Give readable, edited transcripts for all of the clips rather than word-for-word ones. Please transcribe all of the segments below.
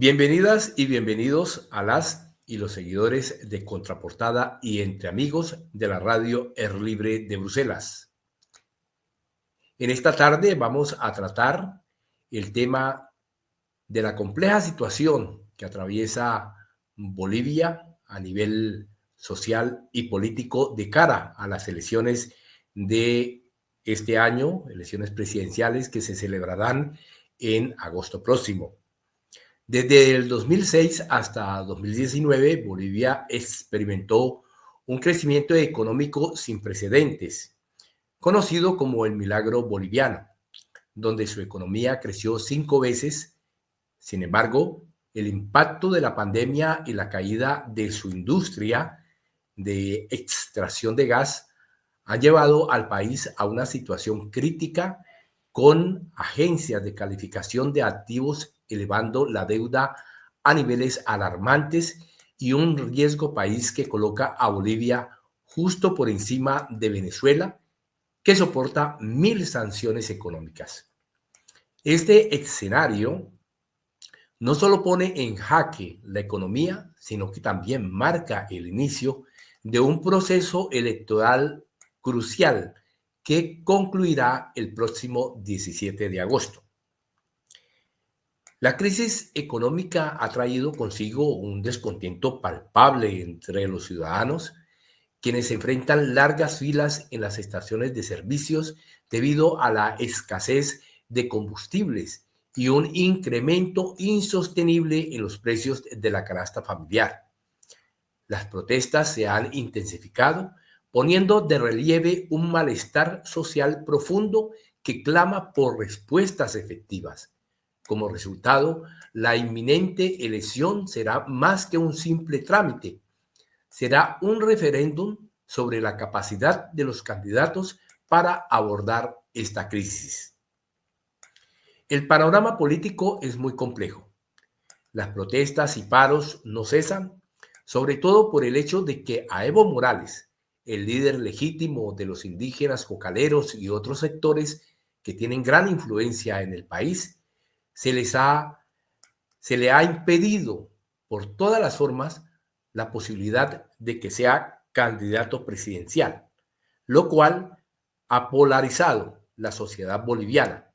Bienvenidas y bienvenidos a las y los seguidores de Contraportada y Entre Amigos de la radio Libre de Bruselas. En esta tarde vamos a tratar el tema de la compleja situación que atraviesa Bolivia a nivel social y político de cara a las elecciones de este año, elecciones presidenciales que se celebrarán en agosto próximo. Desde el 2006 hasta 2019, Bolivia experimentó un crecimiento económico sin precedentes, conocido como el milagro boliviano, donde su economía creció 5 veces. Sin embargo, el impacto de la pandemia y la caída de su industria de extracción de gas han llevado al país a una situación crítica, con agencias de calificación de activos elevando la deuda a niveles alarmantes y un riesgo país que coloca a Bolivia justo por encima de Venezuela, que soporta 1.000 sanciones económicas. Este escenario no solo pone en jaque la economía, sino que también marca el inicio de un proceso electoral crucial que concluirá el próximo 17 de agosto. La crisis económica ha traído consigo un descontento palpable entre los ciudadanos, quienes enfrentan largas filas en las estaciones de servicios debido a la escasez de combustibles y un incremento insostenible en los precios de la canasta familiar. Las protestas se han intensificado, poniendo de relieve un malestar social profundo que clama por respuestas efectivas. Como resultado, la inminente elección será más que un simple trámite, será un referéndum sobre la capacidad de los candidatos para abordar esta crisis. El panorama político es muy complejo. Las protestas y paros no cesan, sobre todo por el hecho de que a Evo Morales, el líder legítimo de los indígenas cocaleros y otros sectores que tienen gran influencia en el país, se le ha impedido por todas las formas la posibilidad de que sea candidato presidencial, lo cual ha polarizado la sociedad boliviana.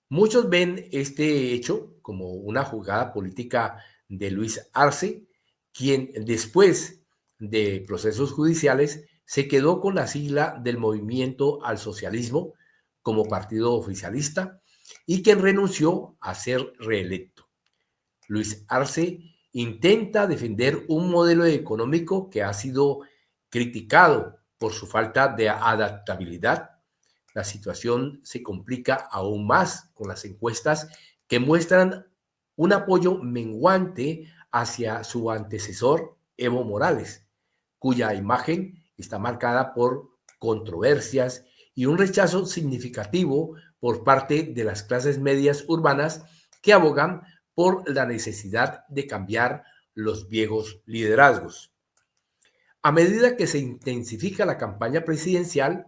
Muchos ven este hecho como una jugada política de Luis Arce, quien después de procesos judiciales se quedó con la sigla del Movimiento al Socialismo como partido oficialista y quien renunció a ser reelecto. Luis Arce intenta defender un modelo económico que ha sido criticado por su falta de adaptabilidad. La situación se complica aún más con las encuestas que muestran un apoyo menguante hacia su antecesor, Evo Morales, cuya imagen está marcada por controversias y un rechazo significativo por parte de las clases medias urbanas que abogan por la necesidad de cambiar los viejos liderazgos. A medida que se intensifica la campaña presidencial,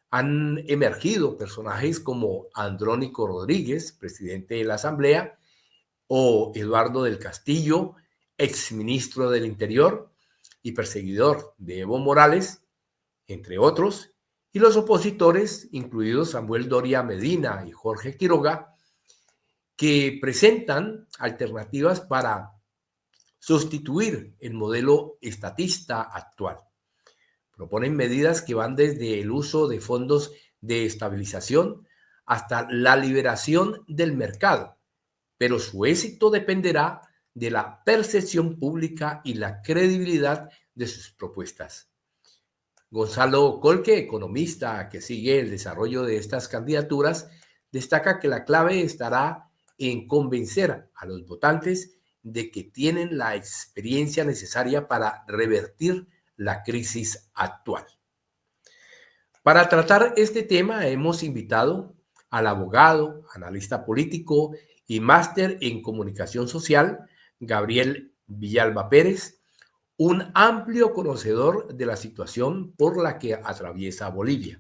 han emergido personajes como Andrónico Rodríguez, presidente de la Asamblea, o Eduardo del Castillo, exministro del Interior y perseguidor de Evo Morales, entre otros, y los opositores, incluidos Samuel Doria Medina y Jorge Quiroga, que presentan alternativas para sustituir el modelo estatista actual. Proponen medidas que van desde el uso de fondos de estabilización hasta la liberación del mercado, pero su éxito dependerá de la percepción pública y la credibilidad de sus propuestas. Gonzalo Colque, economista que sigue el desarrollo de estas candidaturas, destaca que la clave estará en convencer a los votantes de que tienen la experiencia necesaria para revertir la crisis actual. Para tratar este tema hemos invitado al abogado, analista político y máster en comunicación social, Gabriel Villalba Pérez, un amplio conocedor de la situación por la que atraviesa Bolivia.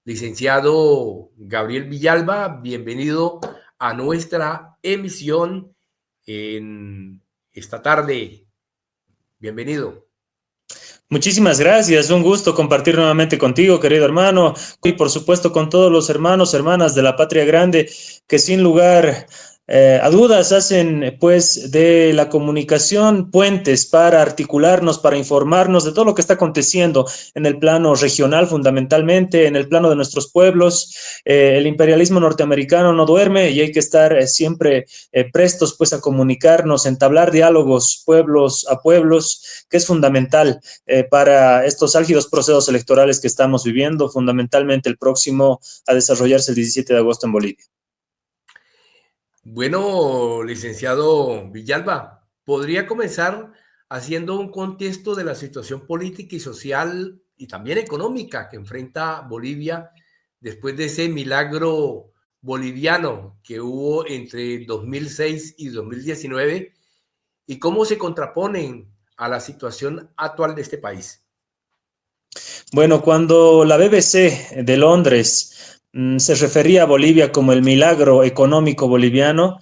Licenciado Gabriel Villalba, bienvenido a nuestra emisión en esta tarde. Bienvenido. Muchísimas gracias, un gusto compartir nuevamente contigo, querido hermano, y por supuesto con todos los hermanos, hermanas de la Patria Grande, que sin lugar a dudas hacen pues de la comunicación puentes para articularnos, para informarnos de todo lo que está aconteciendo en el plano regional fundamentalmente, en el plano de nuestros pueblos. El imperialismo norteamericano no duerme y hay que estar siempre prestos pues a comunicarnos, entablar diálogos pueblos a pueblos, que es fundamental para estos álgidos procesos electorales que estamos viviendo, fundamentalmente el próximo a desarrollarse el 17 de agosto en Bolivia. Bueno, licenciado Villalba, podría comenzar haciendo un contexto de la situación política y social y también económica que enfrenta Bolivia después de ese milagro boliviano que hubo entre 2006 y 2019 y cómo se contraponen a la situación actual de este país. Bueno, cuando la BBC de Londres se refería a Bolivia como el milagro económico boliviano,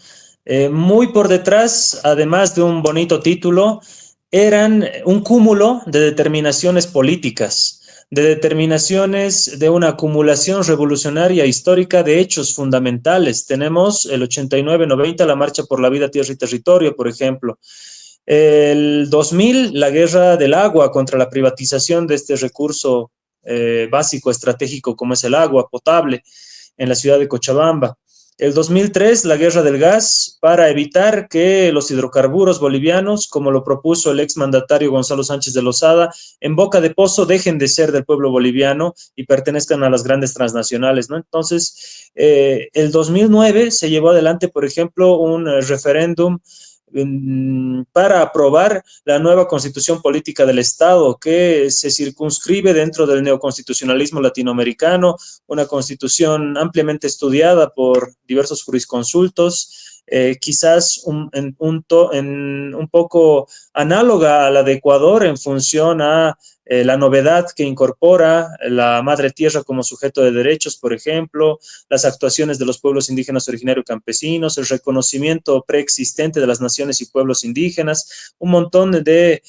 muy por detrás, además de un bonito título, eran un cúmulo de determinaciones políticas, de determinaciones de una acumulación revolucionaria histórica de hechos fundamentales. Tenemos el 89-90, la Marcha por la Vida, Tierra y Territorio, por ejemplo. El 2000, la guerra del agua contra la privatización de este recurso básico, estratégico como es el agua potable en la ciudad de Cochabamba. El 2003, la guerra del gas para evitar que los hidrocarburos bolivianos, como lo propuso el exmandatario Gonzalo Sánchez de Lozada, en boca de pozo dejen de ser del pueblo boliviano y pertenezcan a las grandes transnacionales, ¿no? Entonces, el 2009 se llevó adelante, por ejemplo, un referéndum para aprobar la nueva constitución política del Estado, que se circunscribe dentro del neoconstitucionalismo latinoamericano, una constitución ampliamente estudiada por diversos jurisconsultos, quizás un poco análoga a la de Ecuador en función a la novedad que incorpora la madre tierra como sujeto de derechos, por ejemplo, las actuaciones de los pueblos indígenas originarios campesinos, el reconocimiento preexistente de las naciones y pueblos indígenas, un montón de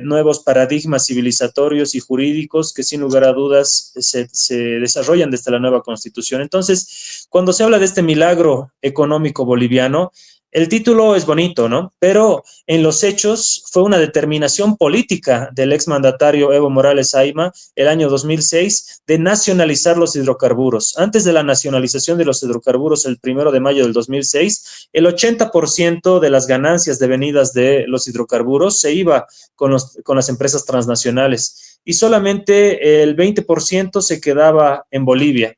nuevos paradigmas civilizatorios y jurídicos que sin lugar a dudas se desarrollan desde la nueva constitución. Entonces, cuando se habla de este milagro económico boliviano, el título es bonito, ¿no? Pero en los hechos fue una determinación política del exmandatario Evo Morales Ayma el año 2006 de nacionalizar los hidrocarburos. Antes de la nacionalización de los hidrocarburos el 1 de mayo del 2006, el 80% de las ganancias devenidas de los hidrocarburos se iba con las empresas transnacionales y solamente el 20% se quedaba en Bolivia.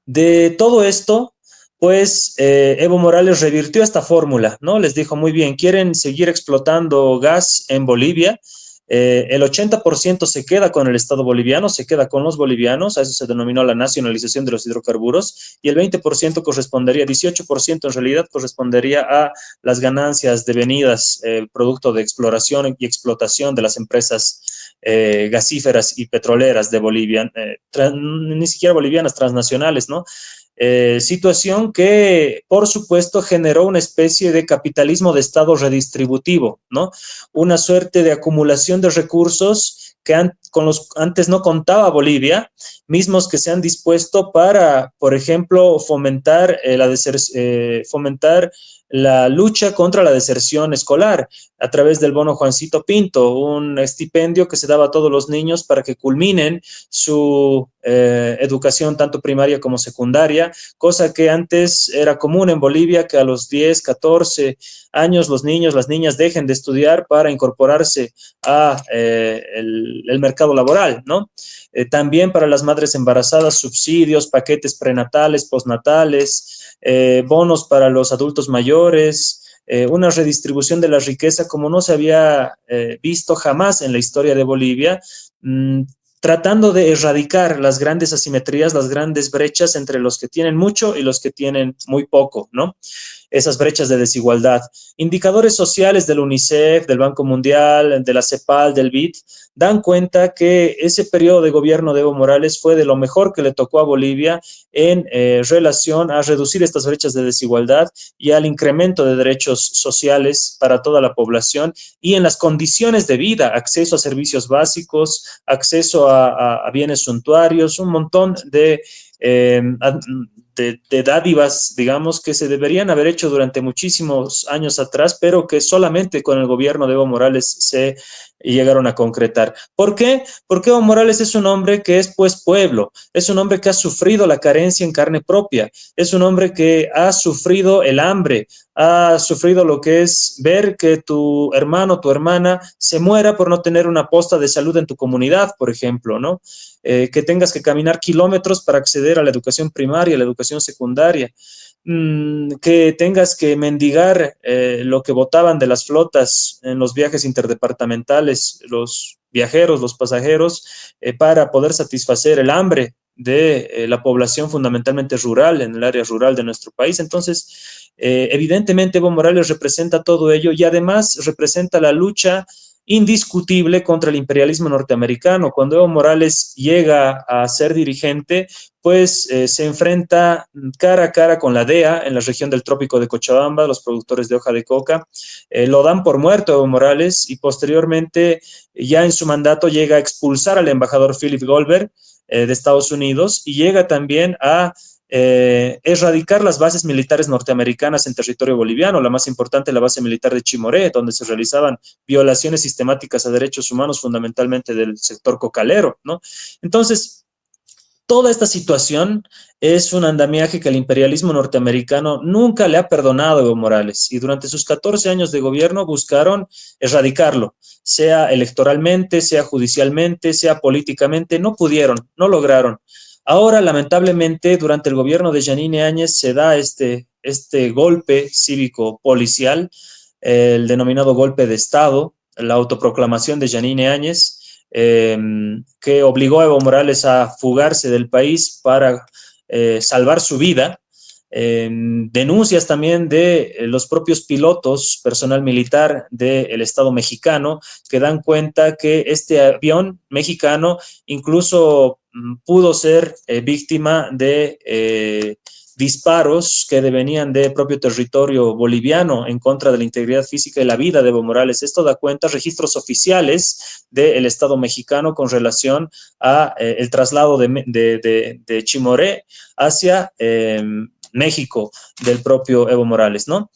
De todo esto, pues Evo Morales revirtió esta fórmula, ¿no? Les dijo, muy bien, ¿quieren seguir explotando gas en Bolivia? El 80% se queda con el Estado boliviano, se queda con los bolivianos, a eso se denominó la nacionalización de los hidrocarburos, y el 20% correspondería, 18% en realidad correspondería a las ganancias devenidas producto de exploración y explotación de las empresas gasíferas y petroleras de Bolivia, ni siquiera bolivianas, transnacionales, ¿no? Situación que, por supuesto, generó una especie de capitalismo de Estado redistributivo, ¿no? Una suerte de acumulación de recursos que con los antes no contaba Bolivia, mismos que se han dispuesto para, por ejemplo, fomentar la lucha contra la deserción escolar a través del bono Juancito Pinto, un estipendio que se daba a todos los niños para que culminen su educación tanto primaria como secundaria, cosa que antes era común en Bolivia, que a los 10, 14 años los niños, las niñas dejen de estudiar para incorporarse a el mercado laboral, ¿no? También para las madres embarazadas, subsidios, paquetes prenatales, postnatales, bonos para los adultos mayores, una redistribución de la riqueza como no se había visto jamás en la historia de Bolivia, tratando de erradicar las grandes asimetrías, las grandes brechas entre los que tienen mucho y los que tienen muy poco, ¿no? Esas brechas de desigualdad. Indicadores sociales del UNICEF, del Banco Mundial, de la CEPAL, del BID, dan cuenta que ese periodo de gobierno de Evo Morales fue de lo mejor que le tocó a Bolivia en relación a reducir estas brechas de desigualdad y al incremento de derechos sociales para toda la población y en las condiciones de vida, acceso a servicios básicos, acceso a bienes suntuarios, un montón de dádivas, digamos, que se deberían haber hecho durante muchísimos años atrás, pero que solamente con el gobierno de Evo Morales se llegaron a concretar. ¿Por qué? Porque Evo Morales es un hombre que es pues pueblo, es un hombre que ha sufrido la carencia en carne propia, es un hombre que ha sufrido el hambre, ha sufrido lo que es ver que tu hermano, tu hermana se muera por no tener una posta de salud en tu comunidad, por ejemplo, ¿no? Que tengas que caminar kilómetros para acceder a la educación primaria, a la educación secundaria, que tengas que mendigar lo que botaban de las flotas en los viajes interdepartamentales, los viajeros, los pasajeros, para poder satisfacer el hambre de la población fundamentalmente rural, en el área rural de nuestro país. Entonces, evidentemente Evo Morales representa todo ello y además representa la lucha indiscutible contra el imperialismo norteamericano. Cuando Evo Morales llega a ser dirigente, pues se enfrenta cara a cara con la DEA en la región del Trópico de Cochabamba, los productores de hoja de coca. Lo dan por muerto Evo Morales y posteriormente, ya en su mandato, llega a expulsar al embajador Philip Goldberg de Estados Unidos y llega también a erradicar las bases militares norteamericanas en territorio boliviano, la más importante, la base militar de Chimoré, donde se realizaban violaciones sistemáticas a derechos humanos, fundamentalmente del sector cocalero, ¿no? Entonces, toda esta situación es un andamiaje que el imperialismo norteamericano nunca le ha perdonado a Evo Morales y durante sus 14 años de gobierno buscaron erradicarlo, sea electoralmente, sea judicialmente, sea políticamente, no pudieron, no lograron. Ahora, lamentablemente, durante el gobierno de Yanine Áñez se da este golpe cívico-policial, el denominado golpe de Estado, la autoproclamación de Yanine Áñez, que obligó a Evo Morales a fugarse del país para salvar su vida. Denuncias también de los propios pilotos, personal militar del Estado mexicano, que dan cuenta que este avión mexicano incluso pudo ser víctima de disparos que devenían de propio territorio boliviano en contra de la integridad física y la vida de Evo Morales. Esto da cuenta registros oficiales del Estado mexicano con relación a el traslado de Chimoré hacia México del propio Evo Morales, ¿no?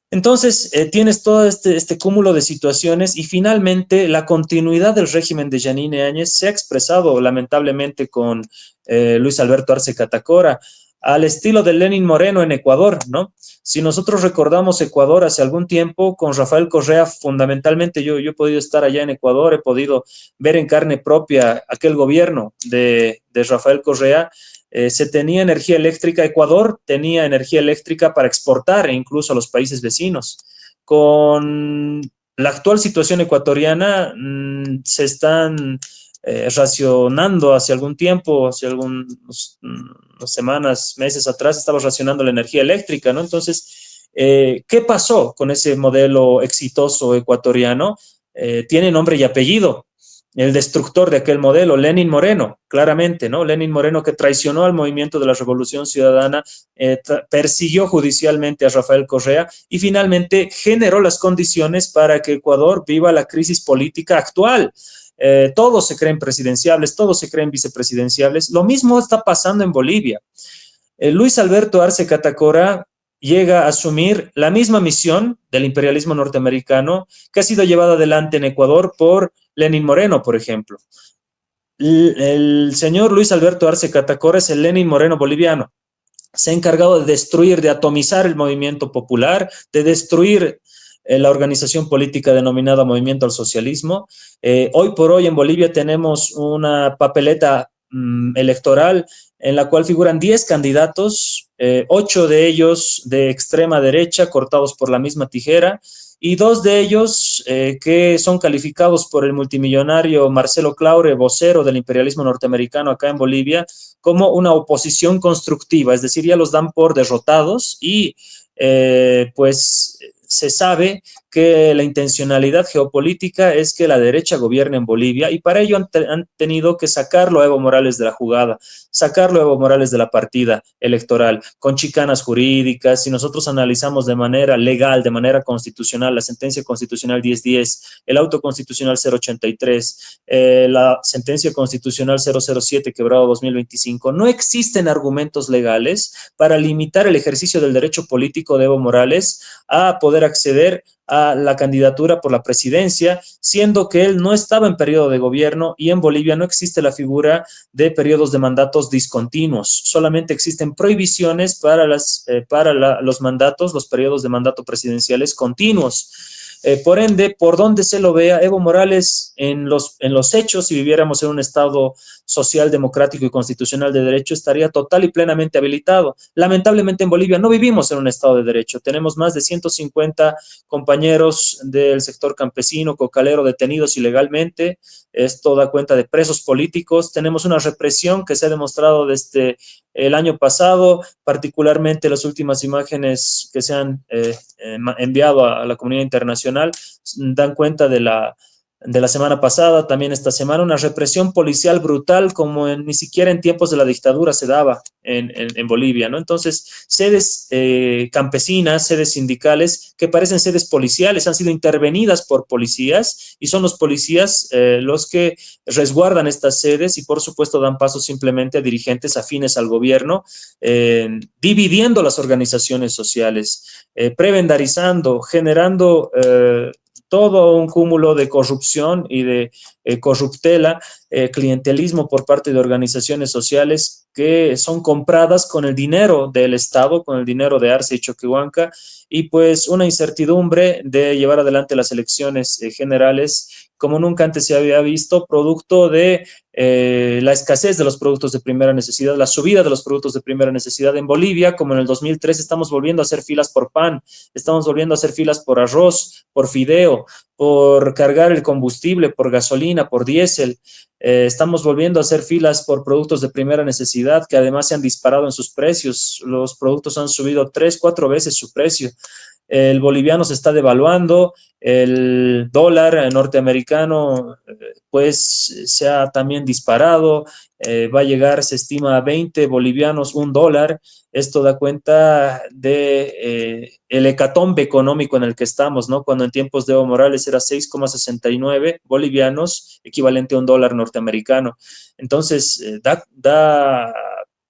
Entonces, tienes todo este cúmulo de situaciones y finalmente la continuidad del régimen de Yanine Áñez se ha expresado lamentablemente con Luis Alberto Arce Catacora, al estilo de Lenín Moreno en Ecuador, ¿no? Si nosotros recordamos Ecuador hace algún tiempo, con Rafael Correa, fundamentalmente yo he podido estar allá en Ecuador, he podido ver en carne propia aquel gobierno de Rafael Correa. Se tenía energía eléctrica, Ecuador tenía energía eléctrica para exportar incluso a los países vecinos. Con la actual situación ecuatoriana se están racionando hace algún tiempo, hace algunas semanas, meses atrás, estaba racionando la energía eléctrica, ¿no? Entonces, ¿qué pasó con ese modelo exitoso ecuatoriano? Tiene nombre y apellido. El destructor de aquel modelo, Lenín Moreno, claramente, ¿no? Lenín Moreno, que traicionó al movimiento de la Revolución Ciudadana, persiguió judicialmente a Rafael Correa y finalmente generó las condiciones para que Ecuador viva la crisis política actual. Todos se creen presidenciables, todos se creen vicepresidenciables. Lo mismo está pasando en Bolivia. Luis Alberto Arce Catacora llega a asumir la misma misión del imperialismo norteamericano que ha sido llevada adelante en Ecuador por Lenín Moreno, por ejemplo. El señor Luis Alberto Arce Catacora es el Lenín Moreno boliviano. Se ha encargado de destruir, de atomizar el movimiento popular, de destruir la organización política denominada Movimiento al Socialismo. Hoy por hoy en Bolivia tenemos una papeleta electoral en la cual figuran 10 candidatos, 8 de ellos de extrema derecha, cortados por la misma tijera, y 2 de ellos que son calificados por el multimillonario Marcelo Claure, vocero del imperialismo norteamericano acá en Bolivia, como una oposición constructiva, es decir, ya los dan por derrotados y pues se sabe que la intencionalidad geopolítica es que la derecha gobierne en Bolivia y para ello han tenido que sacarlo a Evo Morales de la jugada, sacarlo a Evo Morales de la partida electoral, con chicanas jurídicas. Si nosotros analizamos de manera legal, de manera constitucional, la sentencia constitucional 1010, el auto constitucional 083, la sentencia constitucional 007 quebrado 2025, no existen argumentos legales para limitar el ejercicio del derecho político de Evo Morales a poder acceder a la candidatura por la presidencia, siendo que él no estaba en periodo de gobierno y en Bolivia no existe la figura de periodos de mandatos discontinuos, solamente existen prohibiciones para los mandatos, los periodos de mandato presidenciales continuos. Por ende, por donde se lo vea, Evo Morales en los hechos, si viviéramos en un Estado social, democrático y constitucional de derecho, estaría total y plenamente habilitado. Lamentablemente en Bolivia no vivimos en un Estado de derecho. Tenemos más de 150 compañeros del sector campesino, cocalero, detenidos ilegalmente. Esto da cuenta de presos políticos. Tenemos una represión que se ha demostrado desde el año pasado, particularmente las últimas imágenes que se han enviado a la comunidad internacional dan cuenta de la semana pasada, también esta semana, una represión policial brutal como ni siquiera en tiempos de la dictadura se daba en Bolivia, ¿no? Entonces, sedes campesinas, sedes sindicales, que parecen sedes policiales, han sido intervenidas por policías y son los policías los que resguardan estas sedes y, por supuesto, dan paso simplemente a dirigentes afines al gobierno, dividiendo las organizaciones sociales, prebendarizando, generando todo un cúmulo de corrupción y de corruptela, clientelismo por parte de organizaciones sociales que son compradas con el dinero del Estado, con el dinero de Arce y Choquehuanca, y pues una incertidumbre de llevar adelante las elecciones generales como nunca antes se había visto, producto de la escasez de los productos de primera necesidad, la subida de los productos de primera necesidad en Bolivia, como en el 2003 estamos volviendo a hacer filas por pan, estamos volviendo a hacer filas por arroz, por fideo, por cargar el combustible, por gasolina, por diésel. Estamos volviendo a hacer filas por productos de primera necesidad que además se han disparado en sus precios. Los productos han subido 3, 4 veces su precio. El boliviano se está devaluando, el dólar norteamericano pues se ha también disparado, va a llegar, se estima, a 20 bolivianos un dólar. Esto da cuenta de el hecatombe económico en el que estamos, ¿no? Cuando en tiempos de Evo Morales era 6,69 bolivianos, equivalente a un dólar norteamericano. Entonces, da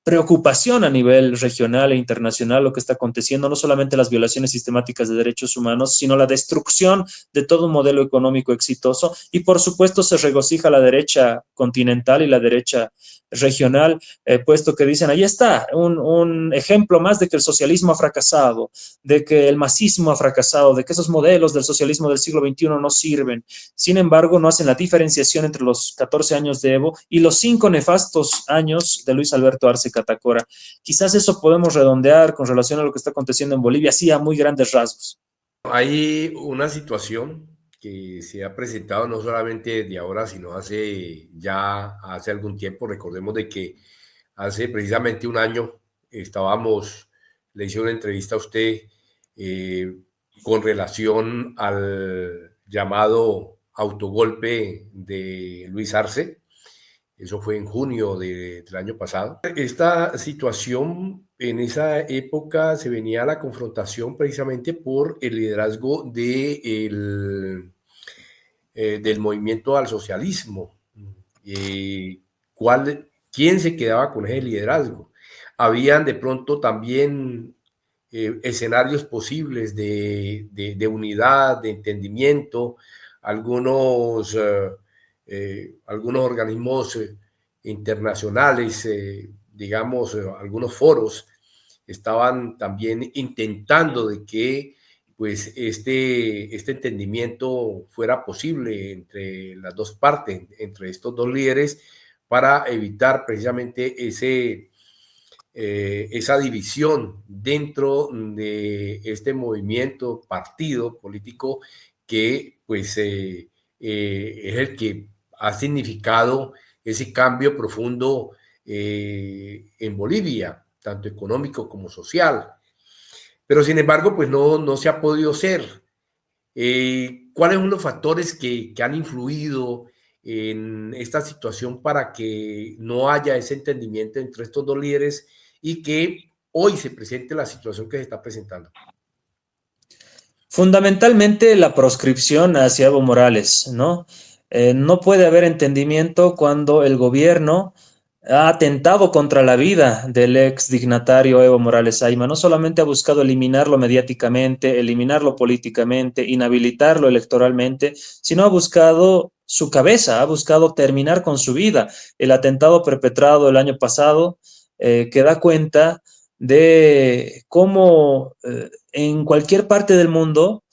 preocupación a nivel regional e internacional lo que está aconteciendo, no solamente las violaciones sistemáticas de derechos humanos, sino la destrucción de todo un modelo económico exitoso y por supuesto se regocija la derecha continental y la derecha regional, puesto que dicen, ahí está, un ejemplo más de que el socialismo ha fracasado, de que el masismo ha fracasado, de que esos modelos del socialismo del siglo XXI no sirven. Sin embargo, no hacen la diferenciación entre los 14 años de Evo y los 5 nefastos años de Luis Alberto Arce Catacora. Quizás eso podemos redondear con relación a lo que está aconteciendo en Bolivia, sí, a muy grandes rasgos. Hay una situación que se ha presentado no solamente de ahora, sino hace algún tiempo. Recordemos de que hace precisamente un año le hice una entrevista a usted eh, con relación al llamado autogolpe de Luis Arce. Eso fue en junio del año pasado. Esta situación, en esa época se venía a la confrontación precisamente por el liderazgo del movimiento al socialismo. Eh, ¿Quién se quedaba con ese liderazgo? Habían de pronto también escenarios posibles de unidad, de entendimiento, algunos algunos organismos internacionales, digamos, algunos foros, estaban también intentando de que pues este entendimiento fuera posible entre las dos partes, entre estos dos líderes, para evitar precisamente esa división dentro de este movimiento, partido político que pues es el que ha significado ese cambio profundo en Bolivia, tanto económico como social. pero sin embargo, pues no se ha podido ser. ¿Cuáles son los factores que han influido en esta situación para que no haya ese entendimiento entre estos dos líderes y que hoy se presente la situación que se está presentando? Fundamentalmente la proscripción hacia Evo Morales, ¿no? No puede haber entendimiento cuando el gobierno ha atentado contra la vida del ex dignatario Evo Morales Ayma. No solamente ha buscado eliminarlo mediáticamente, eliminarlo políticamente, inhabilitarlo electoralmente, sino ha buscado su cabeza, ha buscado terminar con su vida. El atentado perpetrado el año pasado, que da cuenta de cómo en cualquier parte del mundo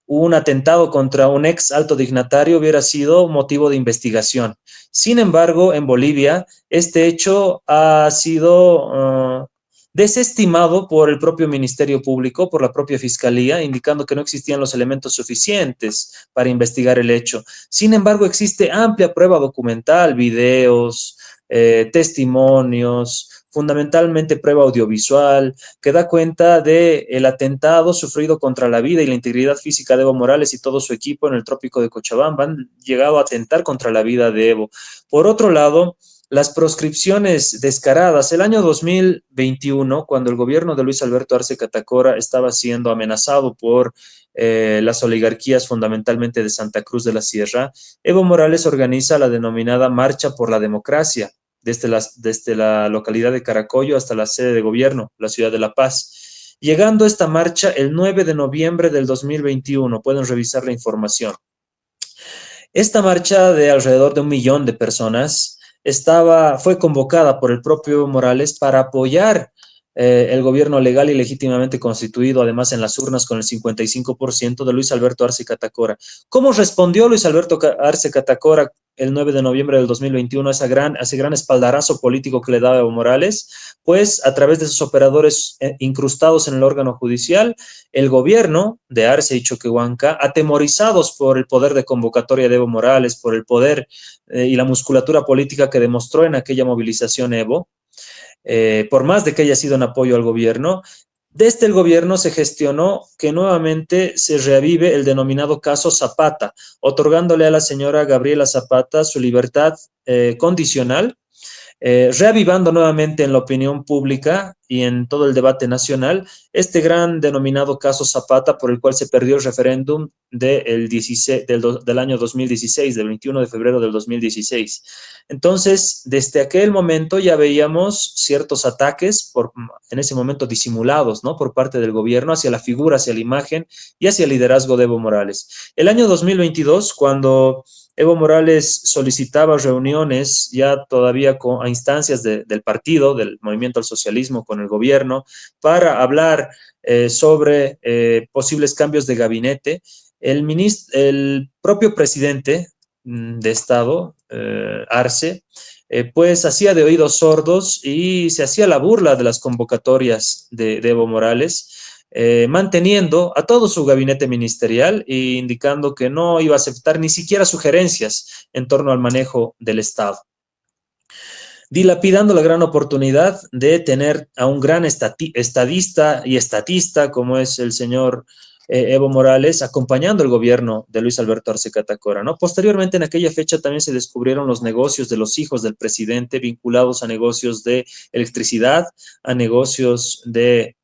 un atentado contra un ex alto dignatario hubiera sido motivo de investigación. Sin embargo, en Bolivia, este hecho ha sido desestimado por el propio Ministerio Público, por la propia Fiscalía, indicando que no existían los elementos suficientes para investigar el hecho. Sin embargo, existe amplia prueba documental, videos, testimonios, fundamentalmente prueba audiovisual, que da cuenta del atentado sufrido contra la vida y la integridad física de Evo Morales y todo su equipo en el trópico de Cochabamba. Han llegado a atentar contra la vida de Evo. Por otro lado, las proscripciones descaradas. El año 2021, cuando el gobierno de Luis Alberto Arce Catacora estaba siendo amenazado por las oligarquías fundamentalmente de Santa Cruz de la Sierra, Evo Morales organiza la denominada Marcha por la Democracia, desde la localidad de Caracollo hasta la sede de gobierno, la ciudad de La Paz. Llegando esta marcha el 9 de noviembre del 2021, pueden revisar la información. Esta marcha de alrededor de 1 millón de personas fue convocada por el propio Evo Morales para apoyar el gobierno legal y legítimamente constituido, además en las urnas con el 55% de Luis Alberto Arce Catacora. ¿Cómo respondió Luis Alberto Arce Catacora el 9 de noviembre del 2021 a ese gran espaldarazo político que le daba Evo Morales? Pues a través de sus operadores incrustados en el órgano judicial, el gobierno de Arce y Choquehuanca, atemorizados por el poder de convocatoria de Evo Morales, por el poder y la musculatura política que demostró en aquella movilización Evo, por más de que haya sido en apoyo al gobierno, desde el gobierno se gestionó que nuevamente se reavive el denominado caso Zapata, otorgándole a la señora Gabriela Zapata su libertad condicional, reavivando nuevamente en la opinión pública y en todo el debate nacional este gran denominado caso Zapata, por el cual se perdió el referéndum del año 2016, del 21 de febrero del 2016. Entonces, desde aquel momento ya veíamos ciertos ataques, en ese momento disimulados, ¿no?, por parte del gobierno hacia la figura, hacia la imagen y hacia el liderazgo de Evo Morales. El año 2022, cuando Evo Morales solicitaba reuniones ya todavía a instancias del partido, del Movimiento al Socialismo con el gobierno, para hablar sobre posibles cambios de gabinete. El propio presidente de Estado, Arce, pues hacía de oídos sordos y se hacía la burla de las convocatorias de Evo Morales, manteniendo a todo su gabinete ministerial e indicando que no iba a aceptar ni siquiera sugerencias en torno al manejo del Estado, dilapidando la gran oportunidad de tener a un gran estadista y estatista como es el señor Evo Morales, acompañando el gobierno de Luis Alberto Arce Catacora, ¿no? Posteriormente, en aquella fecha también se descubrieron los negocios de los hijos del presidente vinculados a negocios de electricidad, a negocios de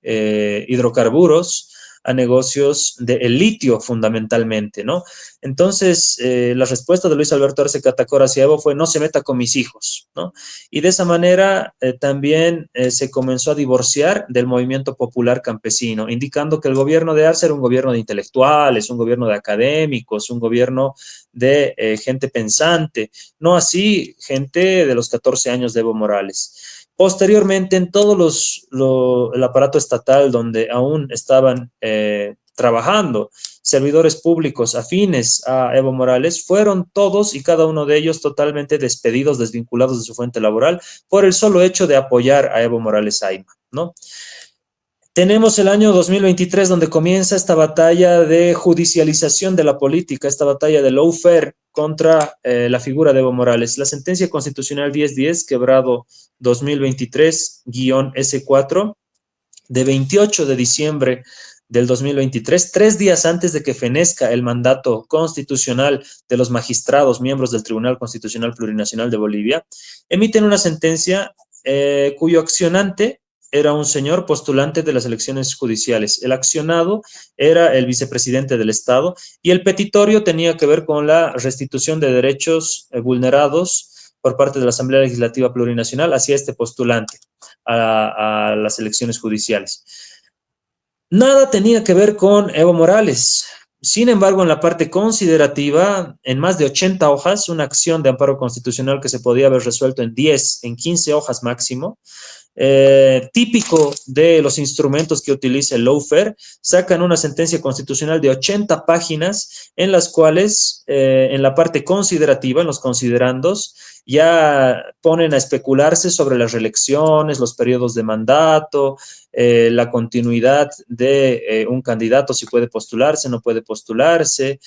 hidrocarburos, a negocios del litio fundamentalmente, ¿no? Entonces, la respuesta de Luis Alberto Arce Catacora hacia Evo fue: no se meta con mis hijos, ¿no? Y de esa manera también se comenzó a divorciar del movimiento popular campesino, indicando que el gobierno de Arce era un gobierno de intelectuales, un gobierno de académicos, un gobierno de gente pensante, no así gente de los 14 años de Evo Morales. Posteriormente, en el aparato estatal donde aún estaban trabajando servidores públicos afines a Evo Morales, fueron todos y cada uno de ellos totalmente despedidos, desvinculados de su fuente laboral por el solo hecho de apoyar a Evo Morales Ayma, ¿no? Tenemos el año 2023 donde comienza esta batalla de judicialización de la política, esta batalla de lawfare contra la figura de Evo Morales. La sentencia constitucional 1010, quebrado 2023-S4, de 28 de diciembre del 2023, 3 días antes de que fenezca el mandato constitucional de los magistrados, miembros del Tribunal Constitucional Plurinacional de Bolivia, emiten una sentencia cuyo accionante era un señor postulante de las elecciones judiciales. El accionado era el vicepresidente del Estado y el petitorio tenía que ver con la restitución de derechos vulnerados por parte de la Asamblea Legislativa Plurinacional hacia este postulante a las elecciones judiciales. Nada tenía que ver con Evo Morales. Sin embargo, en la parte considerativa, en más de 80 hojas, una acción de amparo constitucional que se podía haber resuelto en 10, en 15 hojas máximo, típico de los instrumentos que utiliza el lawfare, sacan una sentencia constitucional de 80 páginas en las cuales, en la parte considerativa, en los considerandos, ya ponen a especularse sobre las reelecciones, los periodos de mandato, la continuidad de un candidato, si puede postularse, no puede postularse,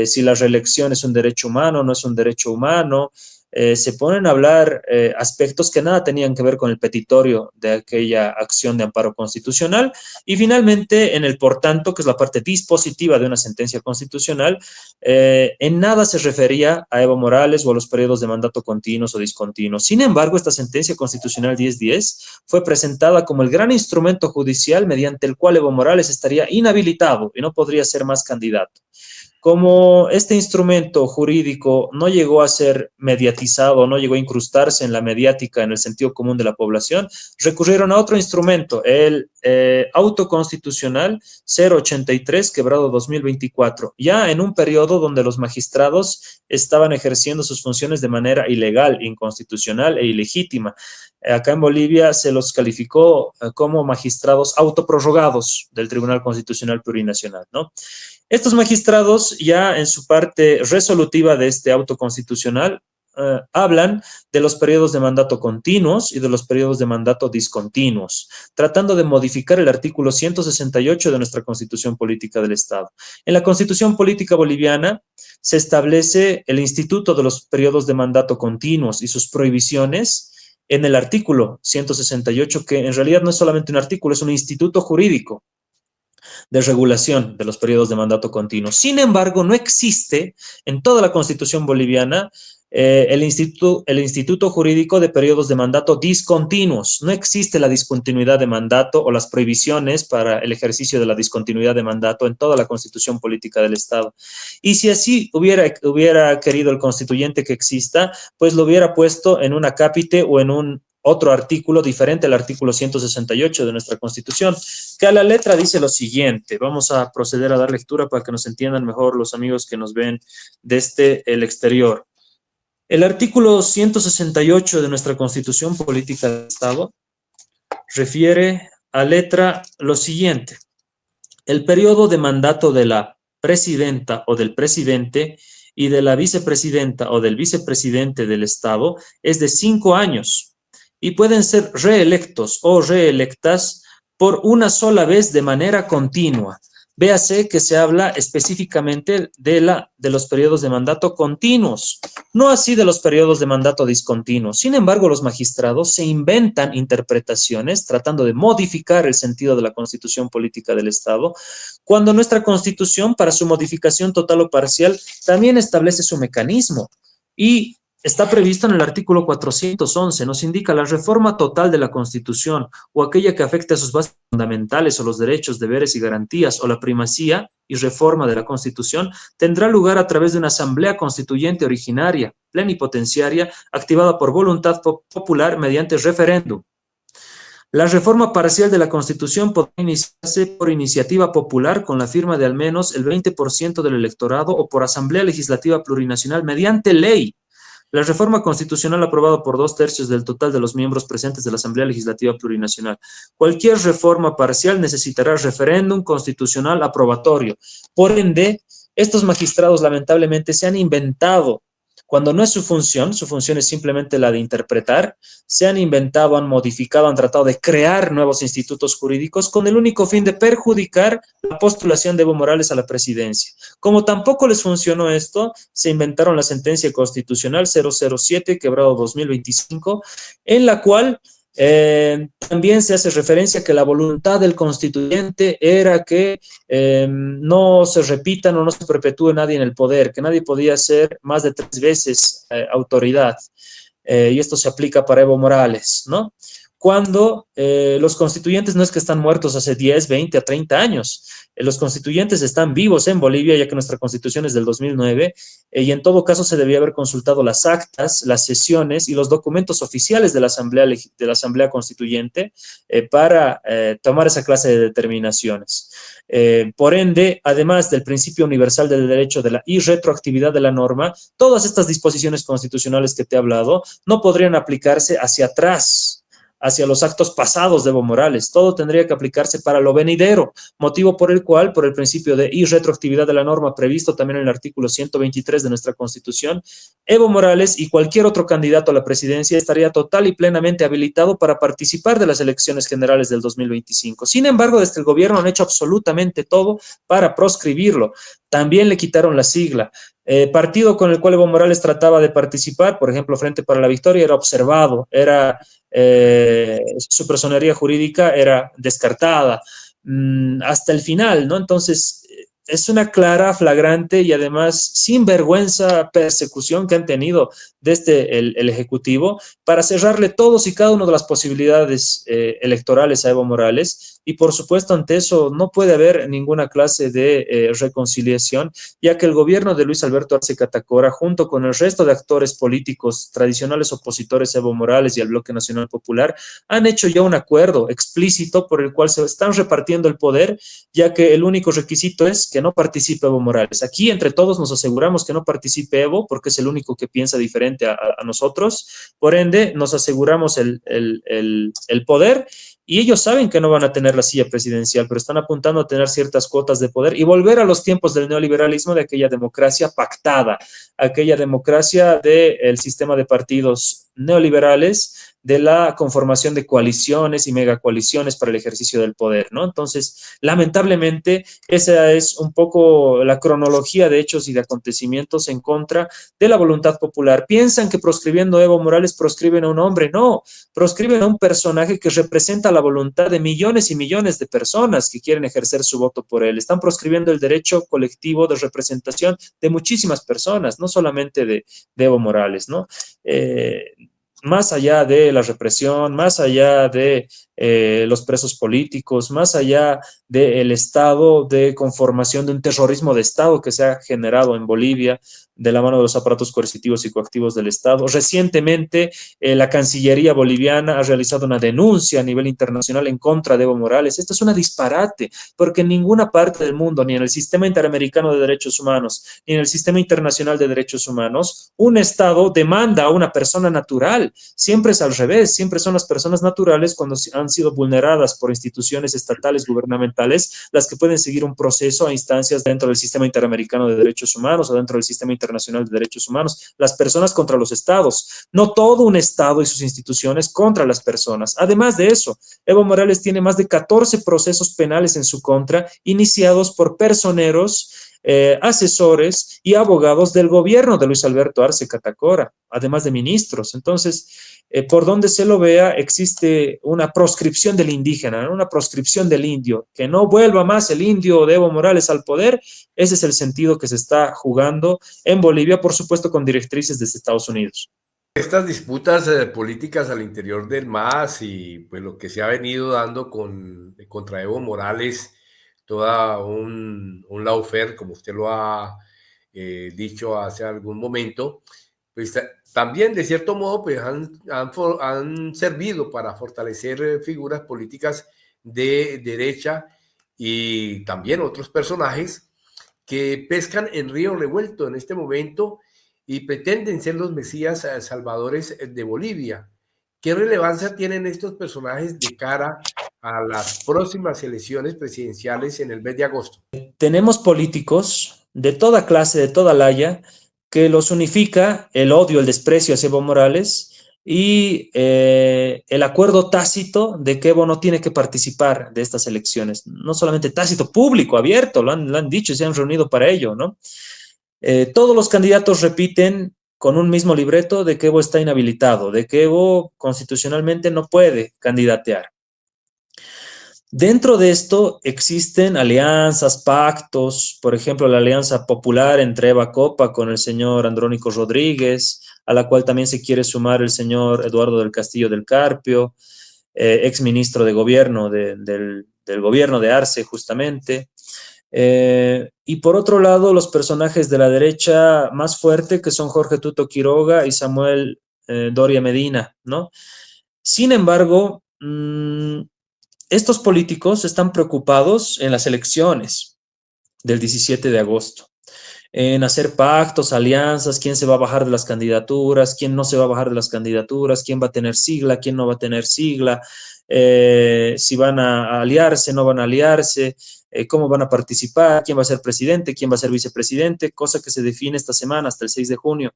si la reelección es un derecho humano, no es un derecho humano. Se ponen a hablar aspectos que nada tenían que ver con el petitorio de aquella acción de amparo constitucional y finalmente en el por tanto, que es la parte dispositiva de una sentencia constitucional, en nada se refería a Evo Morales o a los periodos de mandato continuos o discontinuos. Sin embargo, esta sentencia constitucional 1010 fue presentada como el gran instrumento judicial mediante el cual Evo Morales estaría inhabilitado y no podría ser más candidato. Como este instrumento jurídico no llegó a ser mediatizado, no llegó a incrustarse en la mediática en el sentido común de la población, recurrieron a otro instrumento, el auto constitucional 083, quebrado 2024, ya en un periodo donde los magistrados estaban ejerciendo sus funciones de manera ilegal, inconstitucional e ilegítima. Acá en Bolivia se los calificó como magistrados autoprorrogados del Tribunal Constitucional Plurinacional, ¿no? Estos magistrados, ya en su parte resolutiva de este auto constitucional, hablan de los periodos de mandato continuos y de los periodos de mandato discontinuos, tratando de modificar el artículo 168 de nuestra Constitución Política del Estado. En la Constitución Política Boliviana se establece el instituto de los periodos de mandato continuos y sus prohibiciones en el artículo 168, que en realidad no es solamente un artículo, es un instituto jurídico de regulación de los periodos de mandato continuo. Sin embargo, no existe en toda la Constitución boliviana el instituto jurídico de periodos de mandato discontinuos. No existe la discontinuidad de mandato o las prohibiciones para el ejercicio de la discontinuidad de mandato en toda la Constitución Política del Estado. Y si así hubiera querido el constituyente que exista, pues lo hubiera puesto en un acápite o en un otro artículo diferente al artículo 168 de nuestra Constitución, que a la letra dice lo siguiente. Vamos a proceder a dar lectura para que nos entiendan mejor los amigos que nos ven desde el exterior. El artículo 168 de nuestra Constitución Política del Estado refiere a letra lo siguiente. El periodo de mandato de la presidenta o del presidente y de la vicepresidenta o del vicepresidente del Estado es de 5 años. Y pueden ser reelectos o reelectas por una sola vez de manera continua. Véase que se habla específicamente de los periodos de mandato continuos, no así de los periodos de mandato discontinuos. Sin embargo, los magistrados se inventan interpretaciones tratando de modificar el sentido de la Constitución Política del Estado, cuando nuestra Constitución, para su modificación total o parcial, también establece su mecanismo y está previsto en el artículo 411, nos indica la reforma total de la Constitución o aquella que afecte a sus bases fundamentales o los derechos, deberes y garantías o la primacía y reforma de la Constitución tendrá lugar a través de una asamblea constituyente originaria, plenipotenciaria, activada por voluntad popular mediante referéndum. La reforma parcial de la Constitución podrá iniciarse por iniciativa popular con la firma de al menos el 20% del electorado o por asamblea legislativa plurinacional mediante ley. La reforma constitucional aprobada por 2/3 del total de los miembros presentes de la Asamblea Legislativa Plurinacional. Cualquier reforma parcial necesitará referéndum constitucional aprobatorio. Por ende, estos magistrados lamentablemente se han inventado, cuando no es su función es simplemente la de interpretar, se han inventado, han modificado, han tratado de crear nuevos institutos jurídicos con el único fin de perjudicar la postulación de Evo Morales a la presidencia. Como tampoco les funcionó esto, se inventaron la sentencia constitucional 007, quebrado 2025, en la cual También se hace referencia a que la voluntad del constituyente era que no se repitan o no se perpetúe nadie en el poder, que nadie podía ser más de 3 veces autoridad. Y esto se aplica para Evo Morales, ¿no? Cuando los constituyentes no es que están muertos hace 10, 20 a 30 años, los constituyentes están vivos en Bolivia, ya que nuestra constitución es del 2009, y en todo caso se debía haber consultado las actas, las sesiones y los documentos oficiales de la Asamblea Constituyente para tomar esa clase de determinaciones. Por ende, además del principio universal del derecho de la irretroactividad de la norma, todas estas disposiciones constitucionales que te he hablado no podrían aplicarse hacia atrás, hacia los actos pasados de Evo Morales. Todo tendría que aplicarse para lo venidero, motivo por el cual, por el principio de irretroactividad de la norma previsto también en el artículo 123 de nuestra Constitución, Evo Morales y cualquier otro candidato a la presidencia estaría total y plenamente habilitado para participar de las elecciones generales del 2025. Sin embargo, desde el gobierno han hecho absolutamente todo para proscribirlo. También le quitaron la sigla. Partido con el cual Evo Morales trataba de participar, por ejemplo, Frente para la Victoria, era observado, su personería jurídica era descartada hasta el final, ¿no? Entonces, es una clara, flagrante y además sin vergüenza persecución que han tenido desde el Ejecutivo para cerrarle todos y cada una de las posibilidades electorales a Evo Morales. Y por supuesto, ante eso no puede haber ninguna clase de reconciliación, ya que el gobierno de Luis Alberto Arce Catacora, junto con el resto de actores políticos tradicionales opositores a Evo Morales y al Bloque Nacional Popular, han hecho ya un acuerdo explícito por el cual se están repartiendo el poder, ya que el único requisito es que no participe Evo Morales. Aquí entre todos nos aseguramos que no participe Evo, porque es el único que piensa diferente a nosotros. Por ende, nos aseguramos el poder. Y ellos saben que no van a tener la silla presidencial, pero están apuntando a tener ciertas cuotas de poder y volver a los tiempos del neoliberalismo, de aquella democracia pactada, aquella democracia del sistema de partidos neoliberales, de la conformación de coaliciones y megacoaliciones para el ejercicio del poder, ¿no? Entonces, lamentablemente, esa es un poco la cronología de hechos y de acontecimientos en contra de la voluntad popular. Piensan que proscribiendo a Evo Morales proscriben a un hombre. No, proscriben a un personaje que representa la voluntad de millones y millones de personas que quieren ejercer su voto por él. Están proscribiendo el derecho colectivo de representación de muchísimas personas, no solamente de Evo Morales, ¿no? Más allá de la represión, más allá de los presos políticos, más allá del estado de conformación de un terrorismo de Estado que se ha generado en Bolivia de la mano de los aparatos coercitivos y coactivos del Estado. Recientemente, la Cancillería boliviana ha realizado una denuncia a nivel internacional en contra de Evo Morales. Esto es una disparate, porque en ninguna parte del mundo, ni en el sistema interamericano de derechos humanos, ni en el sistema internacional de derechos humanos, un Estado demanda a una persona natural. Siempre es al revés, siempre son las personas naturales cuando han sido vulneradas por instituciones estatales gubernamentales las que pueden seguir un proceso a instancias dentro del sistema interamericano de derechos humanos o dentro del sistema internacional de derechos humanos. Las personas contra los estados, no todo un estado y sus instituciones contra las personas. Además de eso, Evo Morales tiene más de 14 procesos penales en su contra, iniciados por personeros, asesores y abogados del gobierno de Luis Alberto Arce Catacora, además de ministros. Entonces, por donde se lo vea, existe una proscripción del indígena, ¿no? Una proscripción del indio, que no vuelva más el indio de Evo Morales al poder. Ese es el sentido que se está jugando en Bolivia, por supuesto con directrices desde Estados Unidos. Estas disputas políticas al interior del MAS y pues lo que se ha venido dando contra Evo Morales, toda un lawfare, como usted lo ha dicho hace algún momento, pues también de cierto modo pues han servido para fortalecer figuras políticas de derecha y también otros personajes que pescan en río revuelto en este momento y pretenden ser los mesías salvadores de Bolivia. ¿Qué relevancia tienen estos personajes de cara a las próximas elecciones presidenciales en el mes de agosto? Tenemos políticos de toda clase, de toda laya, que los unifica el odio, el desprecio hacia Evo Morales y el acuerdo tácito de que Evo no tiene que participar de estas elecciones. No solamente tácito, público, abierto, lo han dicho y se han reunido para ello, ¿no? Todos los candidatos repiten con un mismo libreto de que Evo está inhabilitado, de que Evo constitucionalmente no puede candidatear. Dentro de esto existen alianzas, pactos, por ejemplo, la alianza popular entre Eva Copa con el señor Andrónico Rodríguez, a la cual también se quiere sumar el señor Eduardo del Castillo del Carpio, ex ministro de gobierno del gobierno de Arce, justamente. Y por otro lado, los personajes de la derecha más fuerte, que son Jorge Tuto Quiroga y Samuel Doria Medina, ¿no? Sin embargo, estos políticos están preocupados en las elecciones del 17 de agosto, en hacer pactos, alianzas, quién se va a bajar de las candidaturas, quién no se va a bajar de las candidaturas, quién va a tener sigla, quién no va a tener sigla, si van a aliarse, no van a aliarse, cómo van a participar, quién va a ser presidente, quién va a ser vicepresidente, cosa que se define esta semana hasta el 6 de junio.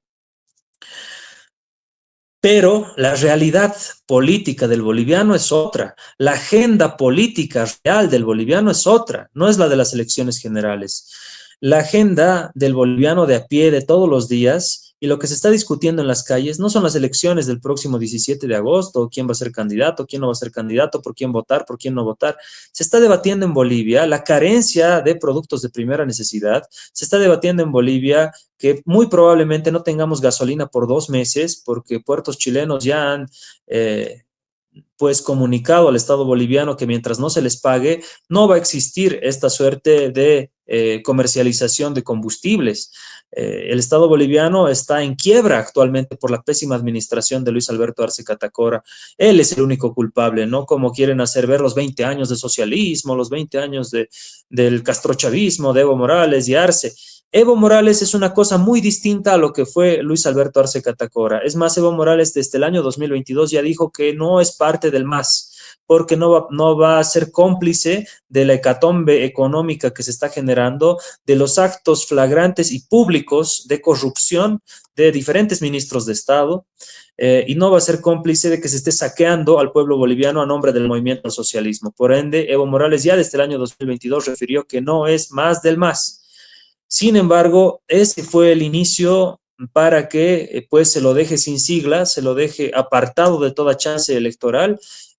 Pero la realidad política del boliviano es otra. La agenda política real del boliviano es otra, no es la de las elecciones generales. La agenda del boliviano de a pie de todos los días y lo que se está discutiendo en las calles no son las elecciones del próximo 17 de agosto, quién va a ser candidato, quién no va a ser candidato, por quién votar, por quién no votar. Se está debatiendo en Bolivia la carencia de productos de primera necesidad, se está debatiendo en Bolivia que muy probablemente no tengamos gasolina por 2 meses porque puertos chilenos ya han pues comunicado al Estado boliviano que mientras no se les pague, no va a existir esta suerte de comercialización de combustibles. El Estado boliviano está en quiebra actualmente por la pésima administración de Luis Alberto Arce Catacora. Él es el único culpable, no como quieren hacer ver los 20 años de socialismo, los 20 años del castrochavismo, de Evo Morales y Arce. Evo Morales es una cosa muy distinta a lo que fue Luis Alberto Arce Catacora. Es más, Evo Morales desde el año 2022 ya dijo que no es parte del MAS, porque no va a ser cómplice de la hecatombe económica que se está generando, de los actos flagrantes y públicos de corrupción de diferentes ministros de Estado, y no va a ser cómplice de que se esté saqueando al pueblo boliviano a nombre del movimiento al socialismo. Por ende, Evo Morales ya desde el año 2022 refirió que no es más del MAS. Sin embargo, ese fue el inicio para que pues se lo deje sin sigla, se lo deje apartado de toda chance electoral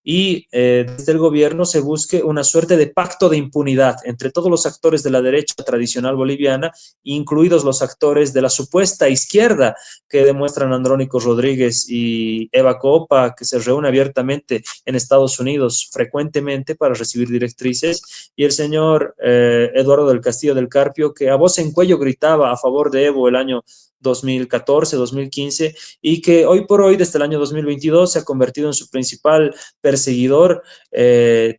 y desde el gobierno se busque una suerte de pacto de impunidad entre todos los actores de la derecha tradicional boliviana, incluidos los actores de la supuesta izquierda que demuestran Andrónico Rodríguez y Eva Copa, que se reúne abiertamente en Estados Unidos frecuentemente para recibir directrices, y el señor Eduardo del Castillo del Carpio, que a voz en cuello gritaba a favor de Evo el año 2014, 2015, y que hoy por hoy, desde el año 2022, se ha convertido en su principal perseguidor,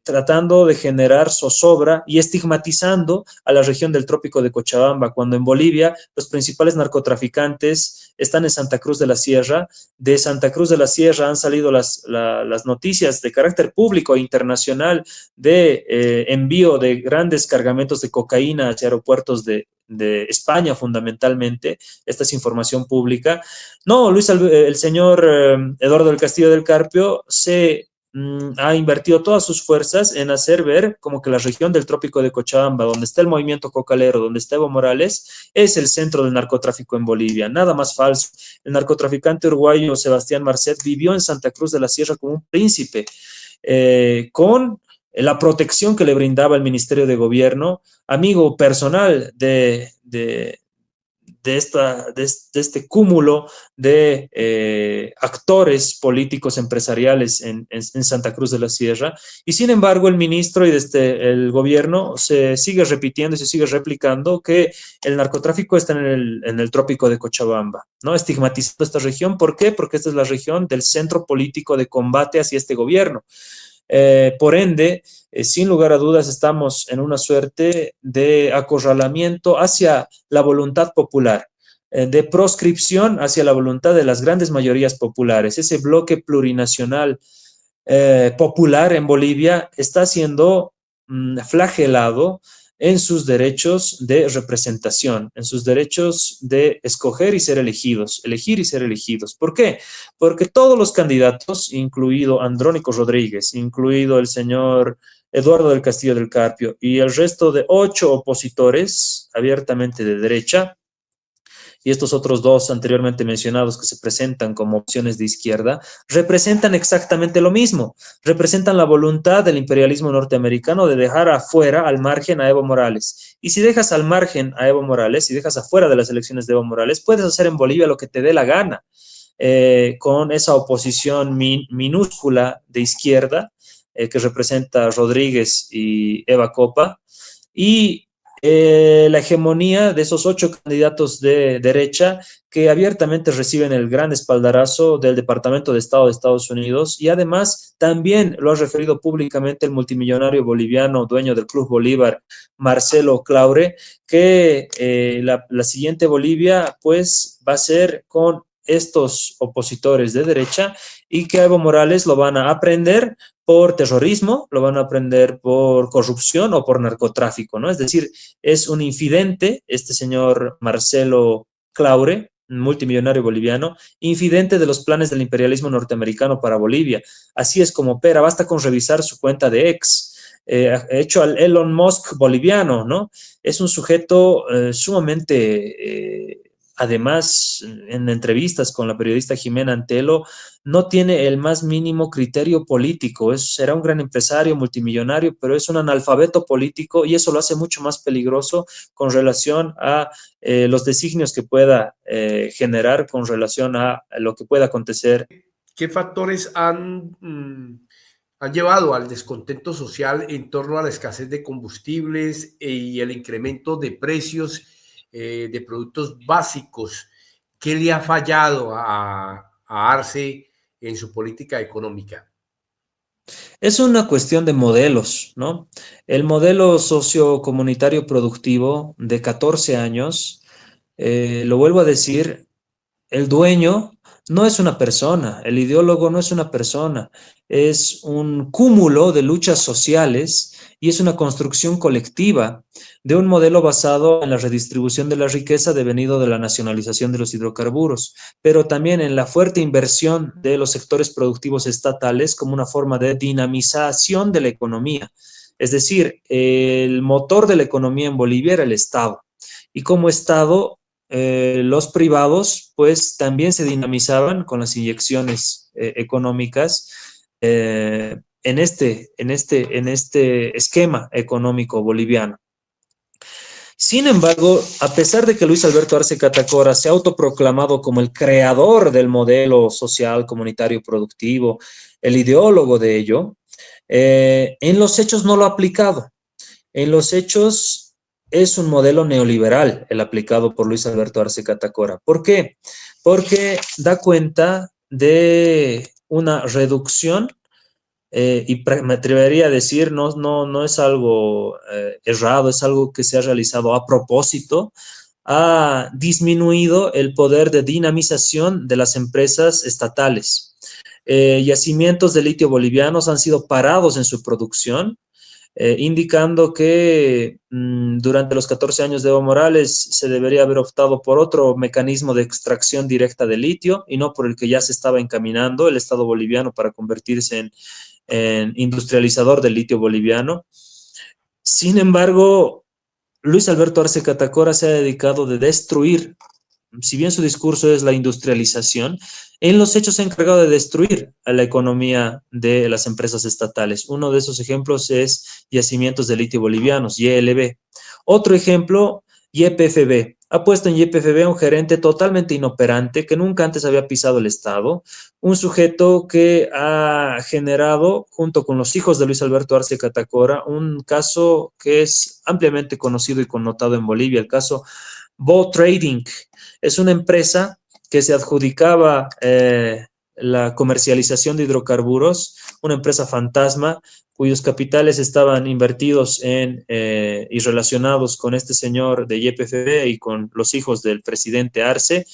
tratando de generar zozobra y estigmatizando a la región del Trópico de Cochabamba, cuando en Bolivia los principales narcotraficantes están en Santa Cruz de la Sierra. De Santa Cruz de la Sierra han salido las noticias de carácter público e internacional de envío de grandes cargamentos de cocaína hacia aeropuertos de España fundamentalmente. Esta es información pública. No, el señor Eduardo del Castillo del Carpio ha invertido todas sus fuerzas en hacer ver como que la región del Trópico de Cochabamba, donde está el movimiento cocalero, donde está Evo Morales, es el centro del narcotráfico en Bolivia. Nada más falso. El narcotraficante uruguayo Sebastián Marcet vivió en Santa Cruz de la Sierra como un príncipe, con la protección que le brindaba el Ministerio de Gobierno, amigo personal de este cúmulo de actores políticos empresariales en Santa Cruz de la Sierra. Y sin embargo, el ministro y desde el gobierno se sigue repitiendo y se sigue replicando que el narcotráfico está en el trópico de Cochabamba, ¿no? Estigmatizando esta región. ¿Por qué? Porque esta es la región del centro político de combate hacia este gobierno. Por ende, sin lugar a dudas, estamos en una suerte de acorralamiento hacia la voluntad popular, de proscripción hacia la voluntad de las grandes mayorías populares. Ese bloque plurinacional popular en Bolivia está siendo flagelado en sus derechos de representación, en sus derechos de escoger y ser elegidos, elegir y ser elegidos. ¿Por qué? Porque todos los candidatos, incluido Andrónico Rodríguez, incluido el señor Eduardo del Castillo del Carpio y el resto de 8 opositores abiertamente de derecha, y estos otros dos anteriormente mencionados que se presentan como opciones de izquierda, representan exactamente lo mismo. Representan la voluntad del imperialismo norteamericano de dejar afuera, al margen, a Evo Morales. Y si dejas al margen a Evo Morales, si dejas afuera de las elecciones de Evo Morales, puedes hacer en Bolivia lo que te dé la gana, con esa oposición minúscula de izquierda, que representa Rodríguez y Eva Copa, y la hegemonía de esos 8 candidatos de derecha que abiertamente reciben el gran espaldarazo del Departamento de Estado de Estados Unidos, y además también lo ha referido públicamente el multimillonario boliviano, dueño del Club Bolívar, Marcelo Claure, que la siguiente Bolivia pues va a ser con estos opositores de derecha, y que a Evo Morales lo van a aprender por terrorismo, lo van a aprender por corrupción o por narcotráfico, ¿no? Es decir, es un infidente, este señor Marcelo Claure, multimillonario boliviano, infidente de los planes del imperialismo norteamericano para Bolivia. Así es como opera, basta con revisar su cuenta de ex. Hecho al Elon Musk boliviano, ¿no? Es un sujeto sumamente, además, en entrevistas con la periodista Jimena Antelo, no tiene el más mínimo criterio político. Será un gran empresario, multimillonario, pero es un analfabeto político, y eso lo hace mucho más peligroso con relación a los designios que pueda generar, con relación a lo que pueda acontecer. ¿Qué factores han llevado al descontento social en torno a la escasez de combustibles y el incremento de precios de productos básicos? ¿Qué le ha fallado a Arce en su política económica? Es una cuestión de modelos, ¿no? El modelo sociocomunitario productivo de 14 años, lo vuelvo a decir, el dueño no es una persona, el ideólogo no es una persona, es un cúmulo de luchas sociales, y es una construcción colectiva de un modelo basado en la redistribución de la riqueza devenido de la nacionalización de los hidrocarburos, pero también en la fuerte inversión de los sectores productivos estatales como una forma de dinamización de la economía. Es decir, el motor de la economía en Bolivia era el Estado, y como Estado, los privados pues también se dinamizaban con las inyecciones económicas, en este esquema económico boliviano. Sin embargo, a pesar de que Luis Alberto Arce Catacora se ha autoproclamado como el creador del modelo social, comunitario, productivo, el ideólogo de ello, en los hechos no lo ha aplicado. En los hechos es un modelo neoliberal el aplicado por Luis Alberto Arce Catacora. ¿Por qué? Porque da cuenta de una reducción, y me atrevería a decir, no es algo errado, es algo que se ha realizado a propósito. Ha disminuido el poder de dinamización de las empresas estatales. Yacimientos de litio bolivianos han sido parados en su producción, indicando que durante los 14 años de Evo Morales se debería haber optado por otro mecanismo de extracción directa de litio, y no por el que ya se estaba encaminando el Estado boliviano para convertirse en industrializador del litio boliviano. Sin embargo, Luis Alberto Arce Catacora se ha dedicado de destruir, si bien su discurso es la industrialización, en los hechos se ha encargado de destruir a la economía de las empresas estatales. Uno de esos ejemplos es Yacimientos de Litio Bolivianos, YLB. Otro ejemplo, YPFB. Ha puesto en YPFB a un gerente totalmente inoperante que nunca antes había pisado el Estado, un sujeto que ha generado, junto con los hijos de Luis Alberto Arce Catacora, un caso que es ampliamente conocido y connotado en Bolivia, el caso Bo Trading. Es una empresa que se adjudicaba la comercialización de hidrocarburos, una empresa fantasma cuyos capitales estaban invertidos y relacionados con este señor de YPFB y con los hijos del presidente Arce,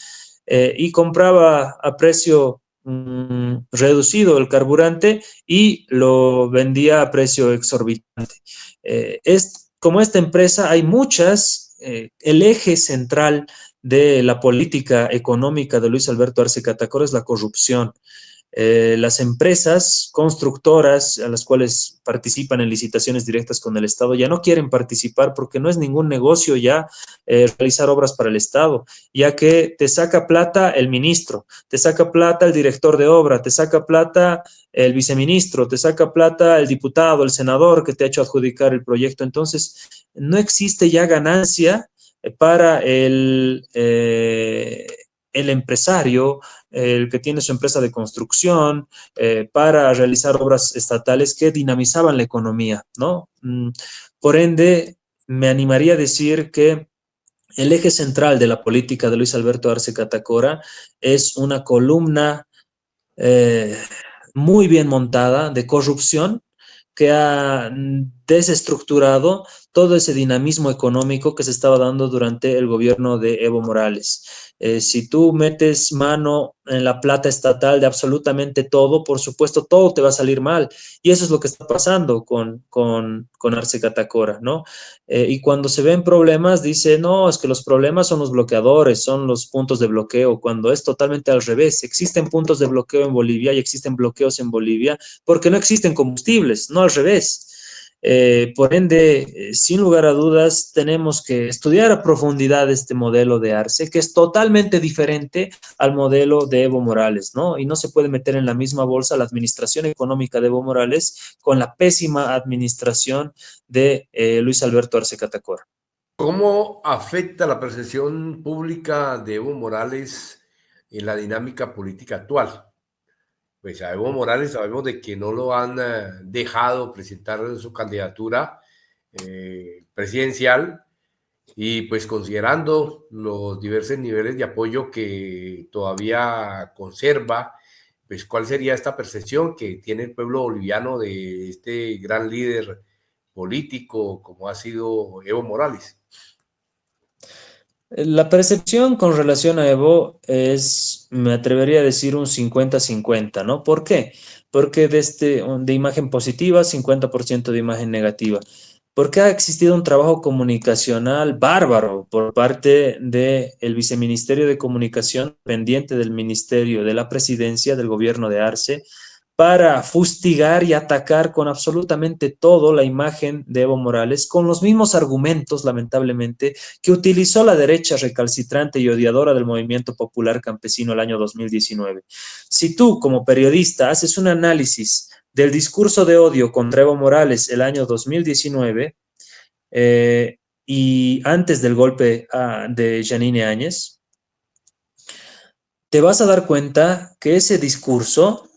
y compraba a precio reducido el carburante y lo vendía a precio exorbitante. Como esta empresa hay muchas, el eje central de la política económica de Luis Alberto Arce Catacora es la corrupción. las empresas constructoras a las cuales participan en licitaciones directas con el Estado ya no quieren participar porque no es ningún negocio ya realizar obras para el Estado, ya que te saca plata el ministro, te saca plata el director de obra, te saca plata el viceministro, te saca plata el diputado, el senador que te ha hecho adjudicar el proyecto. Entonces, no existe ya ganancia para el empresario, el que tiene su empresa de construcción, para realizar obras estatales que dinamizaban la economía, ¿no? Por ende, me animaría a decir que el eje central de la política de Luis Alberto Arce Catacora es una columna eh, muy bien montada de corrupción que ha desestructurado todo ese dinamismo económico que se estaba dando durante el gobierno de Evo Morales. Si tú metes mano en la plata estatal de absolutamente todo, por supuesto, todo te va a salir mal. Y eso es lo que está pasando con Arce Catacora, ¿no? Y cuando se ven problemas, dice, no, es que los problemas son los bloqueadores, son los puntos de bloqueo, cuando es totalmente al revés. Existen puntos de bloqueo en Bolivia y existen bloqueos en Bolivia porque no existen combustibles, no al revés. Por ende, sin lugar a dudas, tenemos que estudiar a profundidad este modelo de Arce, que es totalmente diferente al modelo de Evo Morales, ¿no? Y no se puede meter en la misma bolsa la administración económica de Evo Morales con la pésima administración de Luis Alberto Arce Catacora. ¿Cómo afecta la percepción pública de Evo Morales en la dinámica política actual? Pues a Evo Morales sabemos de que no lo han dejado presentar su candidatura presidencial y pues considerando los diversos niveles de apoyo que todavía conserva, pues cuál sería esta percepción que tiene el pueblo boliviano de este gran líder político como ha sido Evo Morales. La percepción con relación a Evo es, me atrevería a decir, un 50-50, ¿no? ¿Por qué? Porque de imagen positiva, 50% de imagen negativa. Porque ha existido un trabajo comunicacional bárbaro por parte del Viceministerio de Comunicación, pendiente del Ministerio de la Presidencia del gobierno de Arce, para fustigar y atacar con absolutamente todo la imagen de Evo Morales, con los mismos argumentos, lamentablemente, que utilizó la derecha recalcitrante y odiadora del movimiento popular campesino el año 2019. Si tú, como periodista, haces un análisis del discurso de odio contra Evo Morales el año 2019 y antes del golpe de Yanine Áñez, te vas a dar cuenta que ese discurso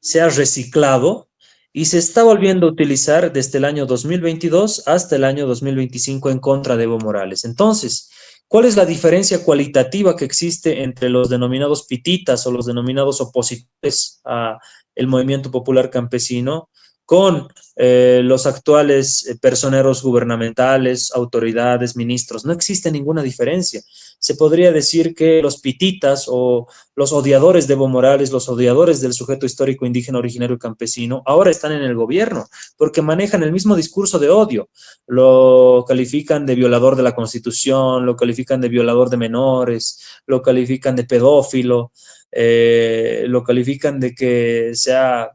se ha reciclado y se está volviendo a utilizar desde el año 2022 hasta el año 2025 en contra de Evo Morales. Entonces, ¿cuál es la diferencia cualitativa que existe entre los denominados pititas o los denominados opositores al movimiento popular campesino con los actuales personeros gubernamentales, autoridades, ministros? No existe ninguna diferencia. Se podría decir que los pititas o los odiadores de Evo Morales, los odiadores del sujeto histórico indígena originario campesino, ahora están en el gobierno porque manejan el mismo discurso de odio. Lo califican de violador de la Constitución, lo califican de violador de menores, lo califican de pedófilo, lo califican de que se ha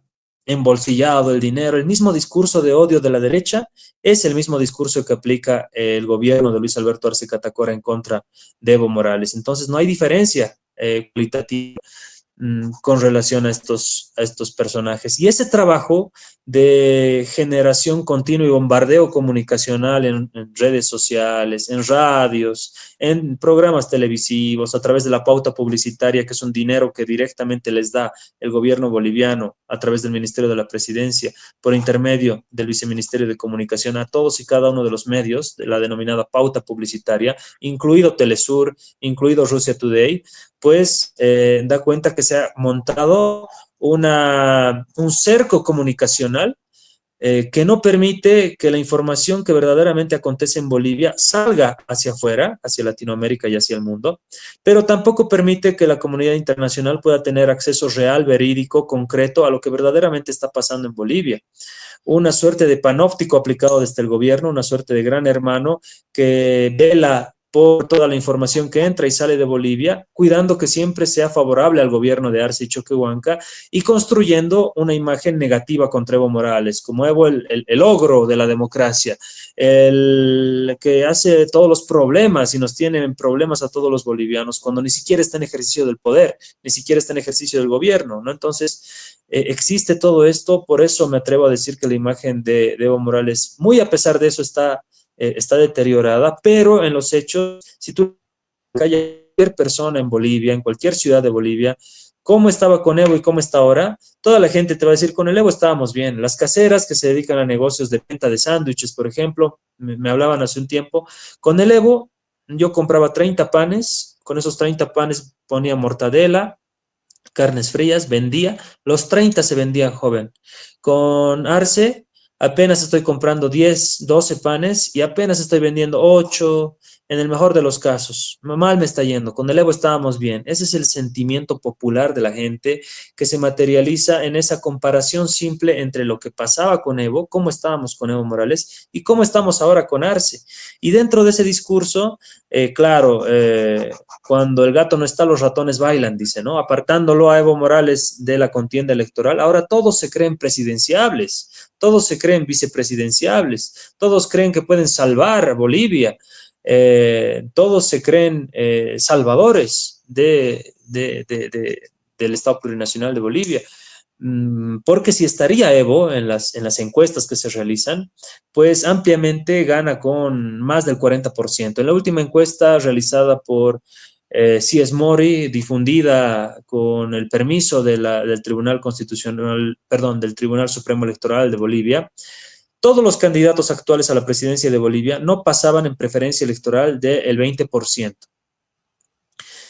embolsillado el dinero. El mismo discurso de odio de la derecha es el mismo discurso que aplica el gobierno de Luis Alberto Arce Catacora en contra de Evo Morales. Entonces no hay diferencia cualitativa con relación a estos personajes. Y ese trabajo de generación continua y bombardeo comunicacional en redes sociales, en radios, en programas televisivos, a través de la pauta publicitaria, que es un dinero que directamente les da el gobierno boliviano a través del Ministerio de la Presidencia, por intermedio del Viceministerio de Comunicación, a todos y cada uno de los medios de la denominada pauta publicitaria, incluido Telesur, incluido Russia Today, pues da cuenta que se ha montado un cerco comunicacional que no permite que la información que verdaderamente acontece en Bolivia salga hacia afuera, hacia Latinoamérica y hacia el mundo, pero tampoco permite que la comunidad internacional pueda tener acceso real, verídico, concreto a lo que verdaderamente está pasando en Bolivia. Una suerte de panóptico aplicado desde el gobierno, una suerte de gran hermano que vela por toda la información que entra y sale de Bolivia, cuidando que siempre sea favorable al gobierno de Arce y Choquehuanca y construyendo una imagen negativa contra Evo Morales, como Evo el ogro de la democracia, el que hace todos los problemas y nos tiene en problemas a todos los bolivianos, cuando ni siquiera está en ejercicio del poder, ni siquiera está en ejercicio del gobierno, ¿no? Entonces, existe todo esto, por eso me atrevo a decir que la imagen de Evo Morales, muy a pesar de eso, está deteriorada, pero en los hechos, si tú cualquier persona en Bolivia, en cualquier ciudad de Bolivia, cómo estaba con Evo y cómo está ahora, toda la gente te va a decir, con el Evo estábamos bien. Las caseras que se dedican a negocios de venta de sándwiches, por ejemplo, me hablaban hace un tiempo, con el Evo yo compraba 30 panes, con esos 30 panes ponía mortadela, carnes frías, vendía, los 30 se vendían, joven. Con Arce apenas estoy comprando 10, 12 panes y apenas estoy vendiendo 8, en el mejor de los casos. Mal me está yendo, con el Evo estábamos bien. Ese es el sentimiento popular de la gente que se materializa en esa comparación simple entre lo que pasaba con Evo, cómo estábamos con Evo Morales y cómo estamos ahora con Arce. Y dentro de ese discurso, claro, cuando el gato no está, los ratones bailan, dice, ¿no? Apartándolo a Evo Morales de la contienda electoral, ahora todos se creen presidenciables, todos se creen vicepresidenciables, todos creen que pueden salvar a Bolivia, todos se creen salvadores del Estado Plurinacional de Bolivia. Porque si estaría Evo en las encuestas que se realizan, pues ampliamente gana con más del 40%. En la última encuesta realizada por CS Mori, difundida con el permiso del Tribunal Constitucional, perdón, del Tribunal Supremo Electoral de Bolivia, todos los candidatos actuales a la presidencia de Bolivia no pasaban en preferencia electoral del 20%.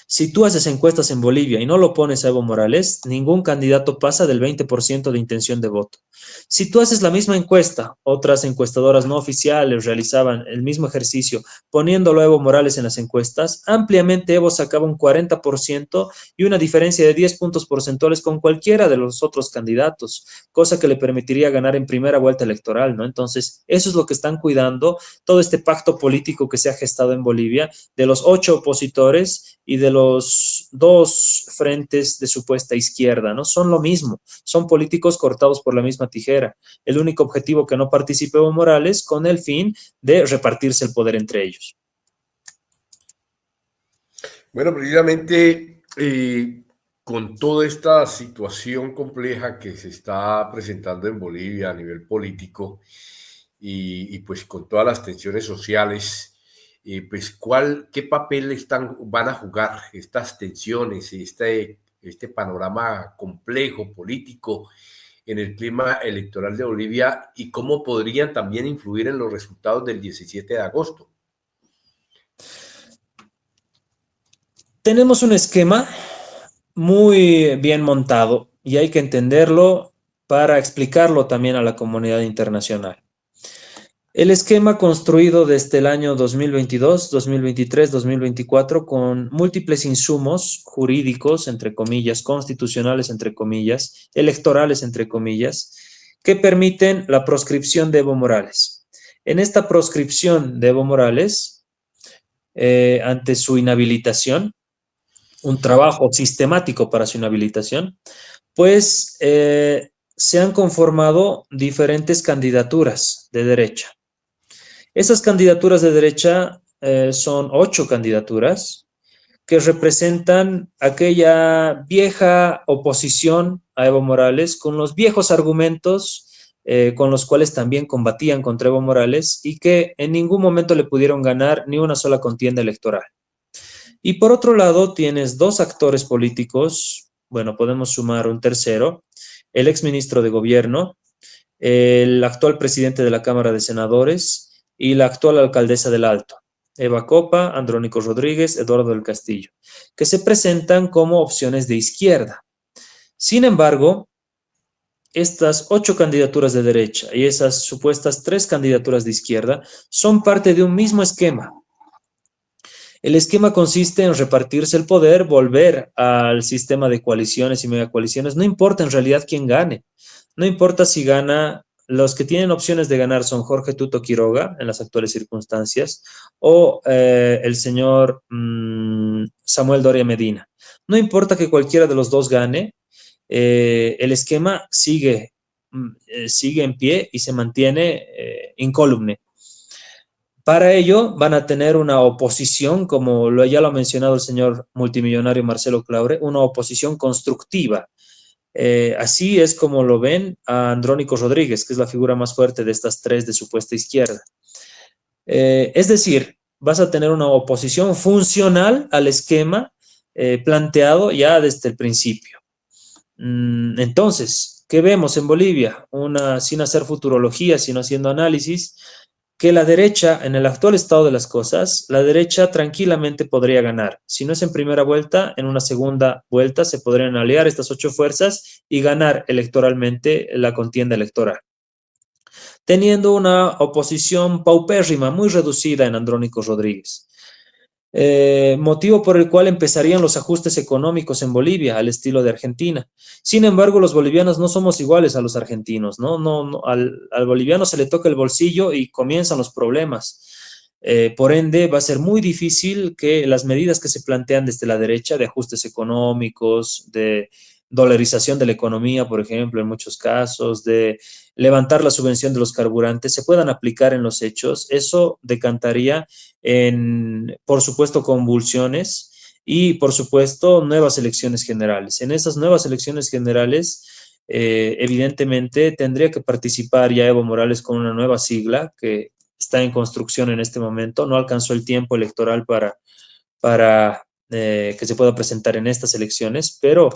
Si tú haces encuestas en Bolivia y no lo pones a Evo Morales, ningún candidato pasa del 20% de intención de voto. Si tú haces la misma encuesta, otras encuestadoras no oficiales realizaban el mismo ejercicio poniéndolo a Evo Morales en las encuestas, ampliamente Evo sacaba un 40% y una diferencia de 10 puntos porcentuales con cualquiera de los otros candidatos, cosa que le permitiría ganar en primera vuelta electoral, ¿no? Entonces, eso es lo que están cuidando, todo este pacto político que se ha gestado en Bolivia, de los 8 opositores y de los 2 frentes de supuesta izquierda, ¿no? Son lo mismo, son políticos cortados por la misma tijera. El único objetivo que no participe Evo Morales con el fin de repartirse el poder entre ellos. Bueno, precisamente con toda esta situación compleja que se está presentando en Bolivia a nivel político y pues con todas las tensiones sociales, pues ¿qué papel van a jugar estas tensiones, este panorama complejo político en el clima electoral de Bolivia y cómo podrían también influir en los resultados del 17 de agosto? Tenemos un esquema muy bien montado y hay que entenderlo para explicarlo también a la comunidad internacional. El esquema construido desde el año 2022, 2023, 2024 con múltiples insumos jurídicos, entre comillas, constitucionales, entre comillas, electorales, entre comillas, que permiten la proscripción de Evo Morales. En esta proscripción de Evo Morales, ante su inhabilitación, un trabajo sistemático para su inhabilitación, pues se han conformado diferentes candidaturas de derecha. Esas candidaturas de derecha son 8 candidaturas que representan aquella vieja oposición a Evo Morales con los viejos argumentos con los cuales también combatían contra Evo Morales y que en ningún momento le pudieron ganar ni una sola contienda electoral. Y por otro lado, tienes 2 actores políticos, bueno, podemos sumar un tercero, el exministro de Gobierno, el actual presidente de la Cámara de Senadores y la actual alcaldesa del Alto, Eva Copa, Andrónico Rodríguez, Eduardo del Castillo, que se presentan como opciones de izquierda. Sin embargo, estas 8 candidaturas de derecha y esas supuestas 3 candidaturas de izquierda son parte de un mismo esquema. El esquema consiste en repartirse el poder, volver al sistema de coaliciones y megacoaliciones. No importa en realidad quién gane. No importa si gana los que tienen opciones de ganar son Jorge Tuto Quiroga en las actuales circunstancias o el señor Samuel Doria Medina. No importa que cualquiera de los dos gane, el esquema sigue en pie y se mantiene incólume. Para ello van a tener una oposición, como ya lo ha mencionado el señor multimillonario Marcelo Claure, una oposición constructiva. Así es como lo ven a Andrónico Rodríguez, que es la figura más fuerte de estas tres de supuesta izquierda. Es decir, vas a tener una oposición funcional al esquema planteado ya desde el principio. Entonces, ¿qué vemos en Bolivia? Sin hacer futurología, sino haciendo análisis, que la derecha, en el actual estado de las cosas, la derecha tranquilamente podría ganar. Si no es en primera vuelta, en una segunda vuelta se podrían aliar estas 8 fuerzas y ganar electoralmente la contienda electoral, teniendo una oposición paupérrima, muy reducida en Andrónico Rodríguez. Motivo por el cual empezarían los ajustes económicos en Bolivia, al estilo de Argentina. Sin embargo, los bolivianos no somos iguales a los argentinos, ¿no? Al boliviano se le toca el bolsillo y comienzan los problemas. Por ende, va a ser muy difícil que las medidas que se plantean desde la derecha de ajustes económicos, de dolarización de la economía, por ejemplo, en muchos casos, de levantar la subvención de los carburantes, se puedan aplicar en los hechos. Eso decantaría en, por supuesto, convulsiones y, por supuesto, nuevas elecciones generales. En esas nuevas elecciones generales, evidentemente, tendría que participar ya Evo Morales con una nueva sigla que está en construcción en este momento. No alcanzó el tiempo electoral para que se pueda presentar en estas elecciones, pero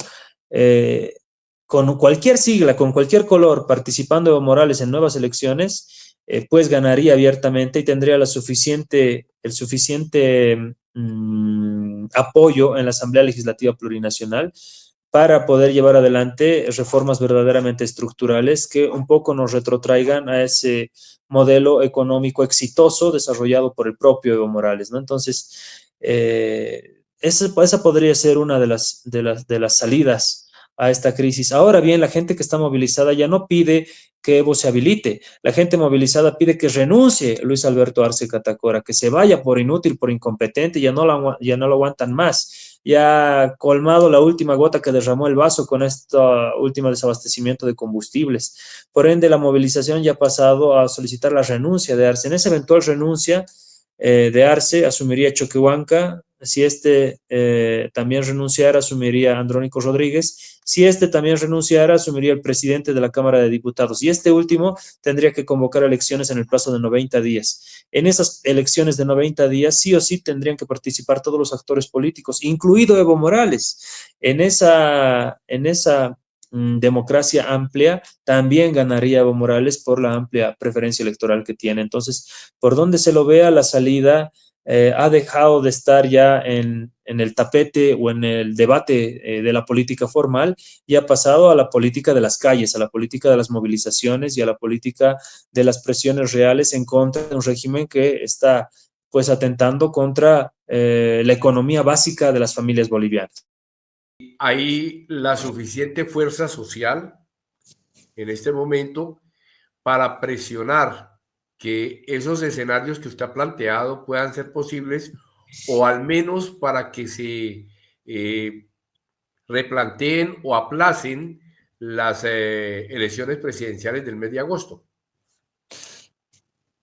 con cualquier sigla, con cualquier color, participando Evo Morales en nuevas elecciones, pues ganaría abiertamente y tendría el suficiente apoyo en la Asamblea Legislativa Plurinacional para poder llevar adelante reformas verdaderamente estructurales que un poco nos retrotraigan a ese modelo económico exitoso desarrollado por el propio Evo Morales, ¿no? Entonces, esa podría ser una de las salidas a esta crisis. Ahora bien, la gente que está movilizada ya no pide que Evo se habilite. La gente movilizada pide que renuncie Luis Alberto Arce Catacora, que se vaya por inútil, por incompetente, ya no lo aguantan más. Ya colmado la última gota que derramó el vaso con este último desabastecimiento de combustibles. Por ende, la movilización ya ha pasado a solicitar la renuncia de Arce. En esa eventual renuncia de Arce, asumiría Choquehuanca. Si también renunciara, asumiría Andrónico Rodríguez. Si también renunciara, asumiría el presidente de la Cámara de Diputados. Y este último tendría que convocar elecciones en el plazo de 90 días. En esas elecciones de 90 días, sí o sí tendrían que participar todos los actores políticos, incluido Evo Morales. En esa democracia amplia, también ganaría Evo Morales por la amplia preferencia electoral que tiene. Entonces, por donde se lo vea, la salida ha dejado de estar ya en el tapete o en el debate de la política formal y ha pasado a la política de las calles, a la política de las movilizaciones y a la política de las presiones reales en contra de un régimen que está pues atentando contra la economía básica de las familias bolivianas. ¿Hay la suficiente fuerza social en este momento para presionar que esos escenarios que usted ha planteado puedan ser posibles, o al menos para que se replanteen o aplacen las elecciones presidenciales del mes de agosto?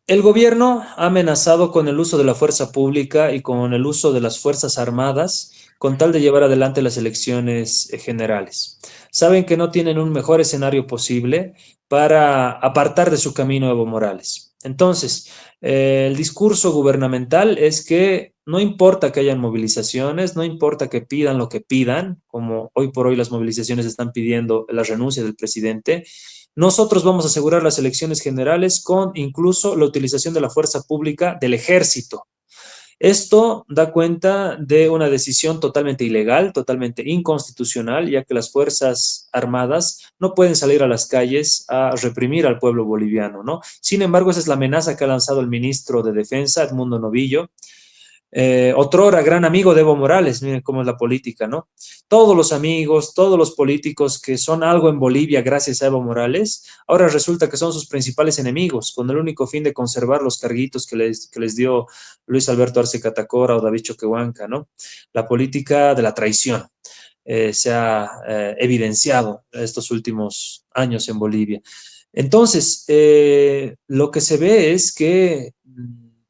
El gobierno ha amenazado con el uso de la fuerza pública y con el uso de las Fuerzas Armadas con tal de llevar adelante las elecciones generales. Saben que no tienen un mejor escenario posible para apartar de su camino a Evo Morales. Entonces, el discurso gubernamental es que no importa que hayan movilizaciones, no importa que pidan lo que pidan, como hoy por hoy las movilizaciones están pidiendo la renuncia del presidente. Nosotros vamos a asegurar las elecciones generales con incluso la utilización de la fuerza pública del ejército. Esto da cuenta de una decisión totalmente ilegal, totalmente inconstitucional, ya que las Fuerzas Armadas no pueden salir a las calles a reprimir al pueblo boliviano, ¿no? Sin embargo, esa es la amenaza que ha lanzado el ministro de Defensa, Edmundo Novillo, Otrora gran amigo de Evo Morales, miren cómo es la política, ¿no? Todos los amigos, todos los políticos que son algo en Bolivia gracias a Evo Morales, ahora resulta que son sus principales enemigos, con el único fin de conservar los carguitos que les dio Luis Alberto Arce Catacora o David Choquehuanca, ¿no? La política de la traición. Se ha evidenciado estos últimos años en Bolivia. Entonces, lo que se ve es que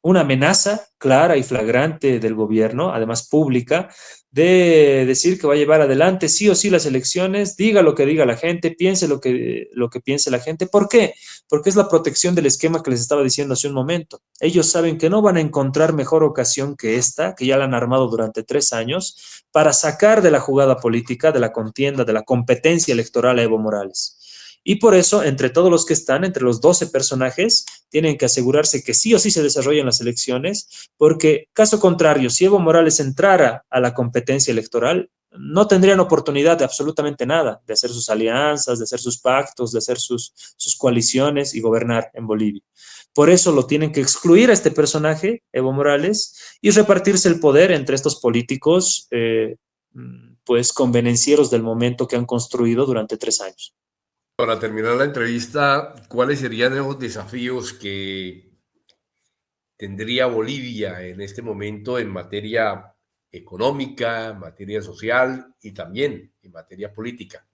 una amenaza clara y flagrante del gobierno, además pública, de decir que va a llevar adelante sí o sí las elecciones, diga lo que diga la gente, piense lo que piense la gente. ¿Por qué? Porque es la protección del esquema que les estaba diciendo hace un momento. Ellos saben que no van a encontrar mejor ocasión que esta, que ya la han armado durante 3 años, para sacar de la jugada política, de la contienda, de la competencia electoral a Evo Morales. Y por eso, entre todos los que están, entre los 12 personajes, tienen que asegurarse que sí o sí se desarrollen las elecciones, porque caso contrario, si Evo Morales entrara a la competencia electoral, no tendrían oportunidad de absolutamente nada, de hacer sus alianzas, de hacer sus pactos, de hacer sus coaliciones y gobernar en Bolivia. Por eso lo tienen que excluir a este personaje, Evo Morales, y repartirse el poder entre estos políticos, pues convenencieros del momento que han construido durante 3 años. Para terminar la entrevista, ¿cuáles serían los desafíos que tendría Bolivia en este momento en materia económica, en materia social y también en materia política?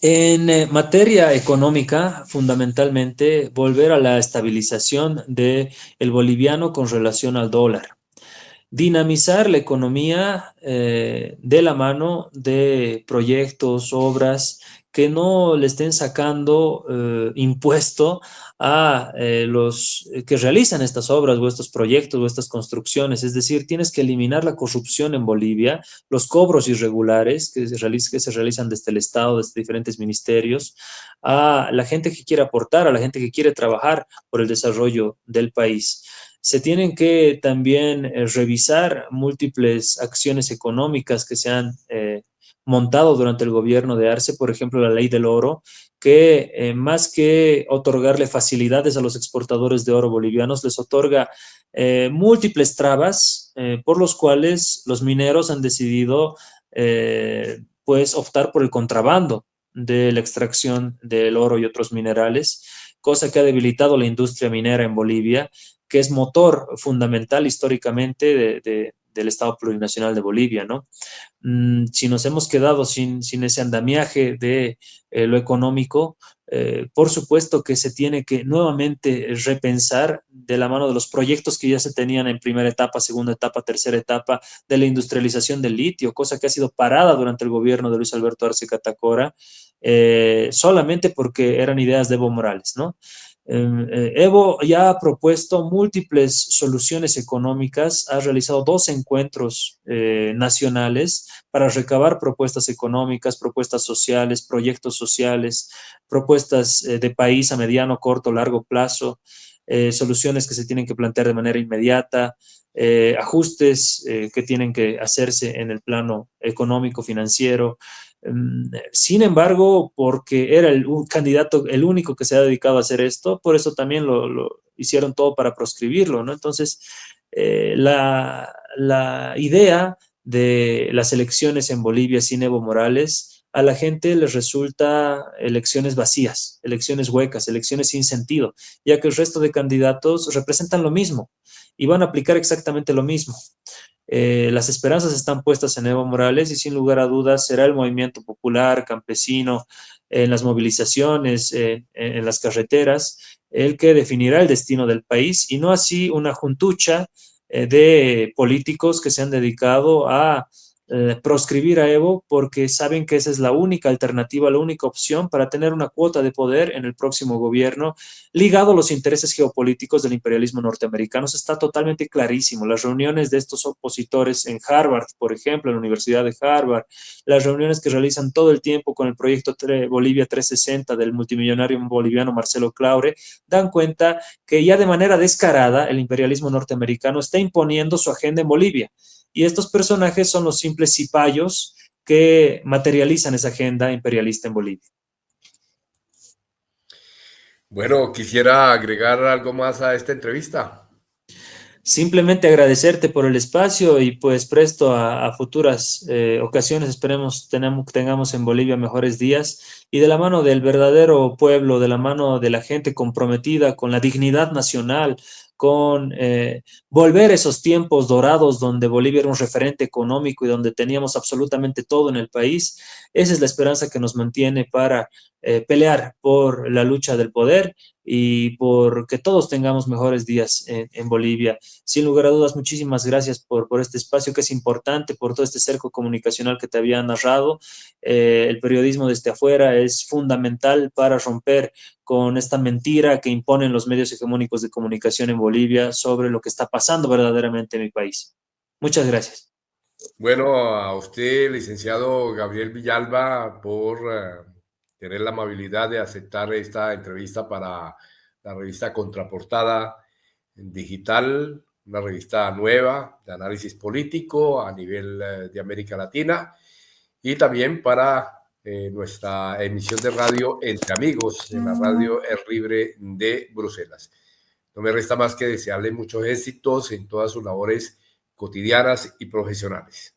En materia económica, fundamentalmente, volver a la estabilización del boliviano con relación al dólar. Dinamizar la economía de la mano de proyectos, obras que no le estén sacando impuesto a los que realizan estas obras o estos proyectos o estas construcciones. Es decir, tienes que eliminar la corrupción en Bolivia, los cobros irregulares que se realizan desde el Estado, desde diferentes ministerios, a la gente que quiere aportar, a la gente que quiere trabajar por el desarrollo del país. Se tienen que también revisar múltiples acciones económicas que se han montado durante el gobierno de Arce, por ejemplo, la ley del oro, que más que otorgarle facilidades a los exportadores de oro bolivianos, les otorga múltiples trabas por los cuales los mineros han decidido pues optar por el contrabando de la extracción del oro y otros minerales, cosa que ha debilitado la industria minera en Bolivia, que es motor fundamental históricamente del Estado Plurinacional de Bolivia, ¿no? Si nos hemos quedado sin ese andamiaje de lo económico, por supuesto que se tiene que nuevamente repensar de la mano de los proyectos que ya se tenían en primera etapa, segunda etapa, tercera etapa, de la industrialización del litio, cosa que ha sido parada durante el gobierno de Luis Alberto Arce Catacora, solamente porque eran ideas de Evo Morales, ¿no? Evo ya ha propuesto múltiples soluciones económicas, ha realizado 2 encuentros nacionales para recabar propuestas económicas, propuestas sociales, proyectos sociales, propuestas de país a mediano, corto, largo plazo, soluciones que se tienen que plantear de manera inmediata, ajustes que tienen que hacerse en el plano económico, financiero. Sin embargo, porque era un candidato, el único que se ha dedicado a hacer esto, por eso también lo hicieron todo para proscribirlo, ¿no? Entonces, la idea de las elecciones en Bolivia sin Evo Morales, a la gente les resulta elecciones vacías, elecciones huecas, elecciones sin sentido, ya que el resto de candidatos representan lo mismo y van a aplicar exactamente lo mismo. Las esperanzas están puestas en Evo Morales y sin lugar a dudas será el movimiento popular, campesino, en las movilizaciones, en las carreteras, el que definirá el destino del país y no así una juntucha de políticos que se han dedicado a proscribir a Evo porque saben que esa es la única alternativa, la única opción para tener una cuota de poder en el próximo gobierno ligado a los intereses geopolíticos del imperialismo norteamericano. Eso está totalmente clarísimo. Las reuniones de estos opositores en Harvard, por ejemplo, en la Universidad de Harvard, las reuniones que realizan todo el tiempo con el proyecto Bolivia 360 del multimillonario boliviano Marcelo Claure, dan cuenta que ya de manera descarada el imperialismo norteamericano está imponiendo su agenda en Bolivia. Y estos personajes son los simples cipayos que materializan esa agenda imperialista en Bolivia. Bueno, quisiera agregar algo más a esta entrevista. Simplemente agradecerte por el espacio y pues presto a futuras ocasiones, esperemos tengamos en Bolivia mejores días y de la mano del verdadero pueblo, de la mano de la gente comprometida con la dignidad nacional, con volver esos tiempos dorados donde Bolivia era un referente económico y donde teníamos absolutamente todo en el país. Esa es la esperanza que nos mantiene para pelear por la lucha del poder y por que todos tengamos mejores días en Bolivia. Sin lugar a dudas, muchísimas gracias por este espacio que es importante, por todo este cerco comunicacional que te había narrado. El periodismo desde afuera es fundamental para romper con esta mentira que imponen los medios hegemónicos de comunicación en Bolivia sobre lo que está pasando verdaderamente en mi país. Muchas gracias. Bueno, a usted, licenciado Gabriel Villalba, por tener la amabilidad de aceptar esta entrevista para la revista Contraportada Digital, una revista nueva de análisis político a nivel de América Latina, y también para nuestra emisión de radio Entre Amigos, en la radio El Libre de Bruselas. No me resta más que desearle muchos éxitos en todas sus labores cotidianas y profesionales.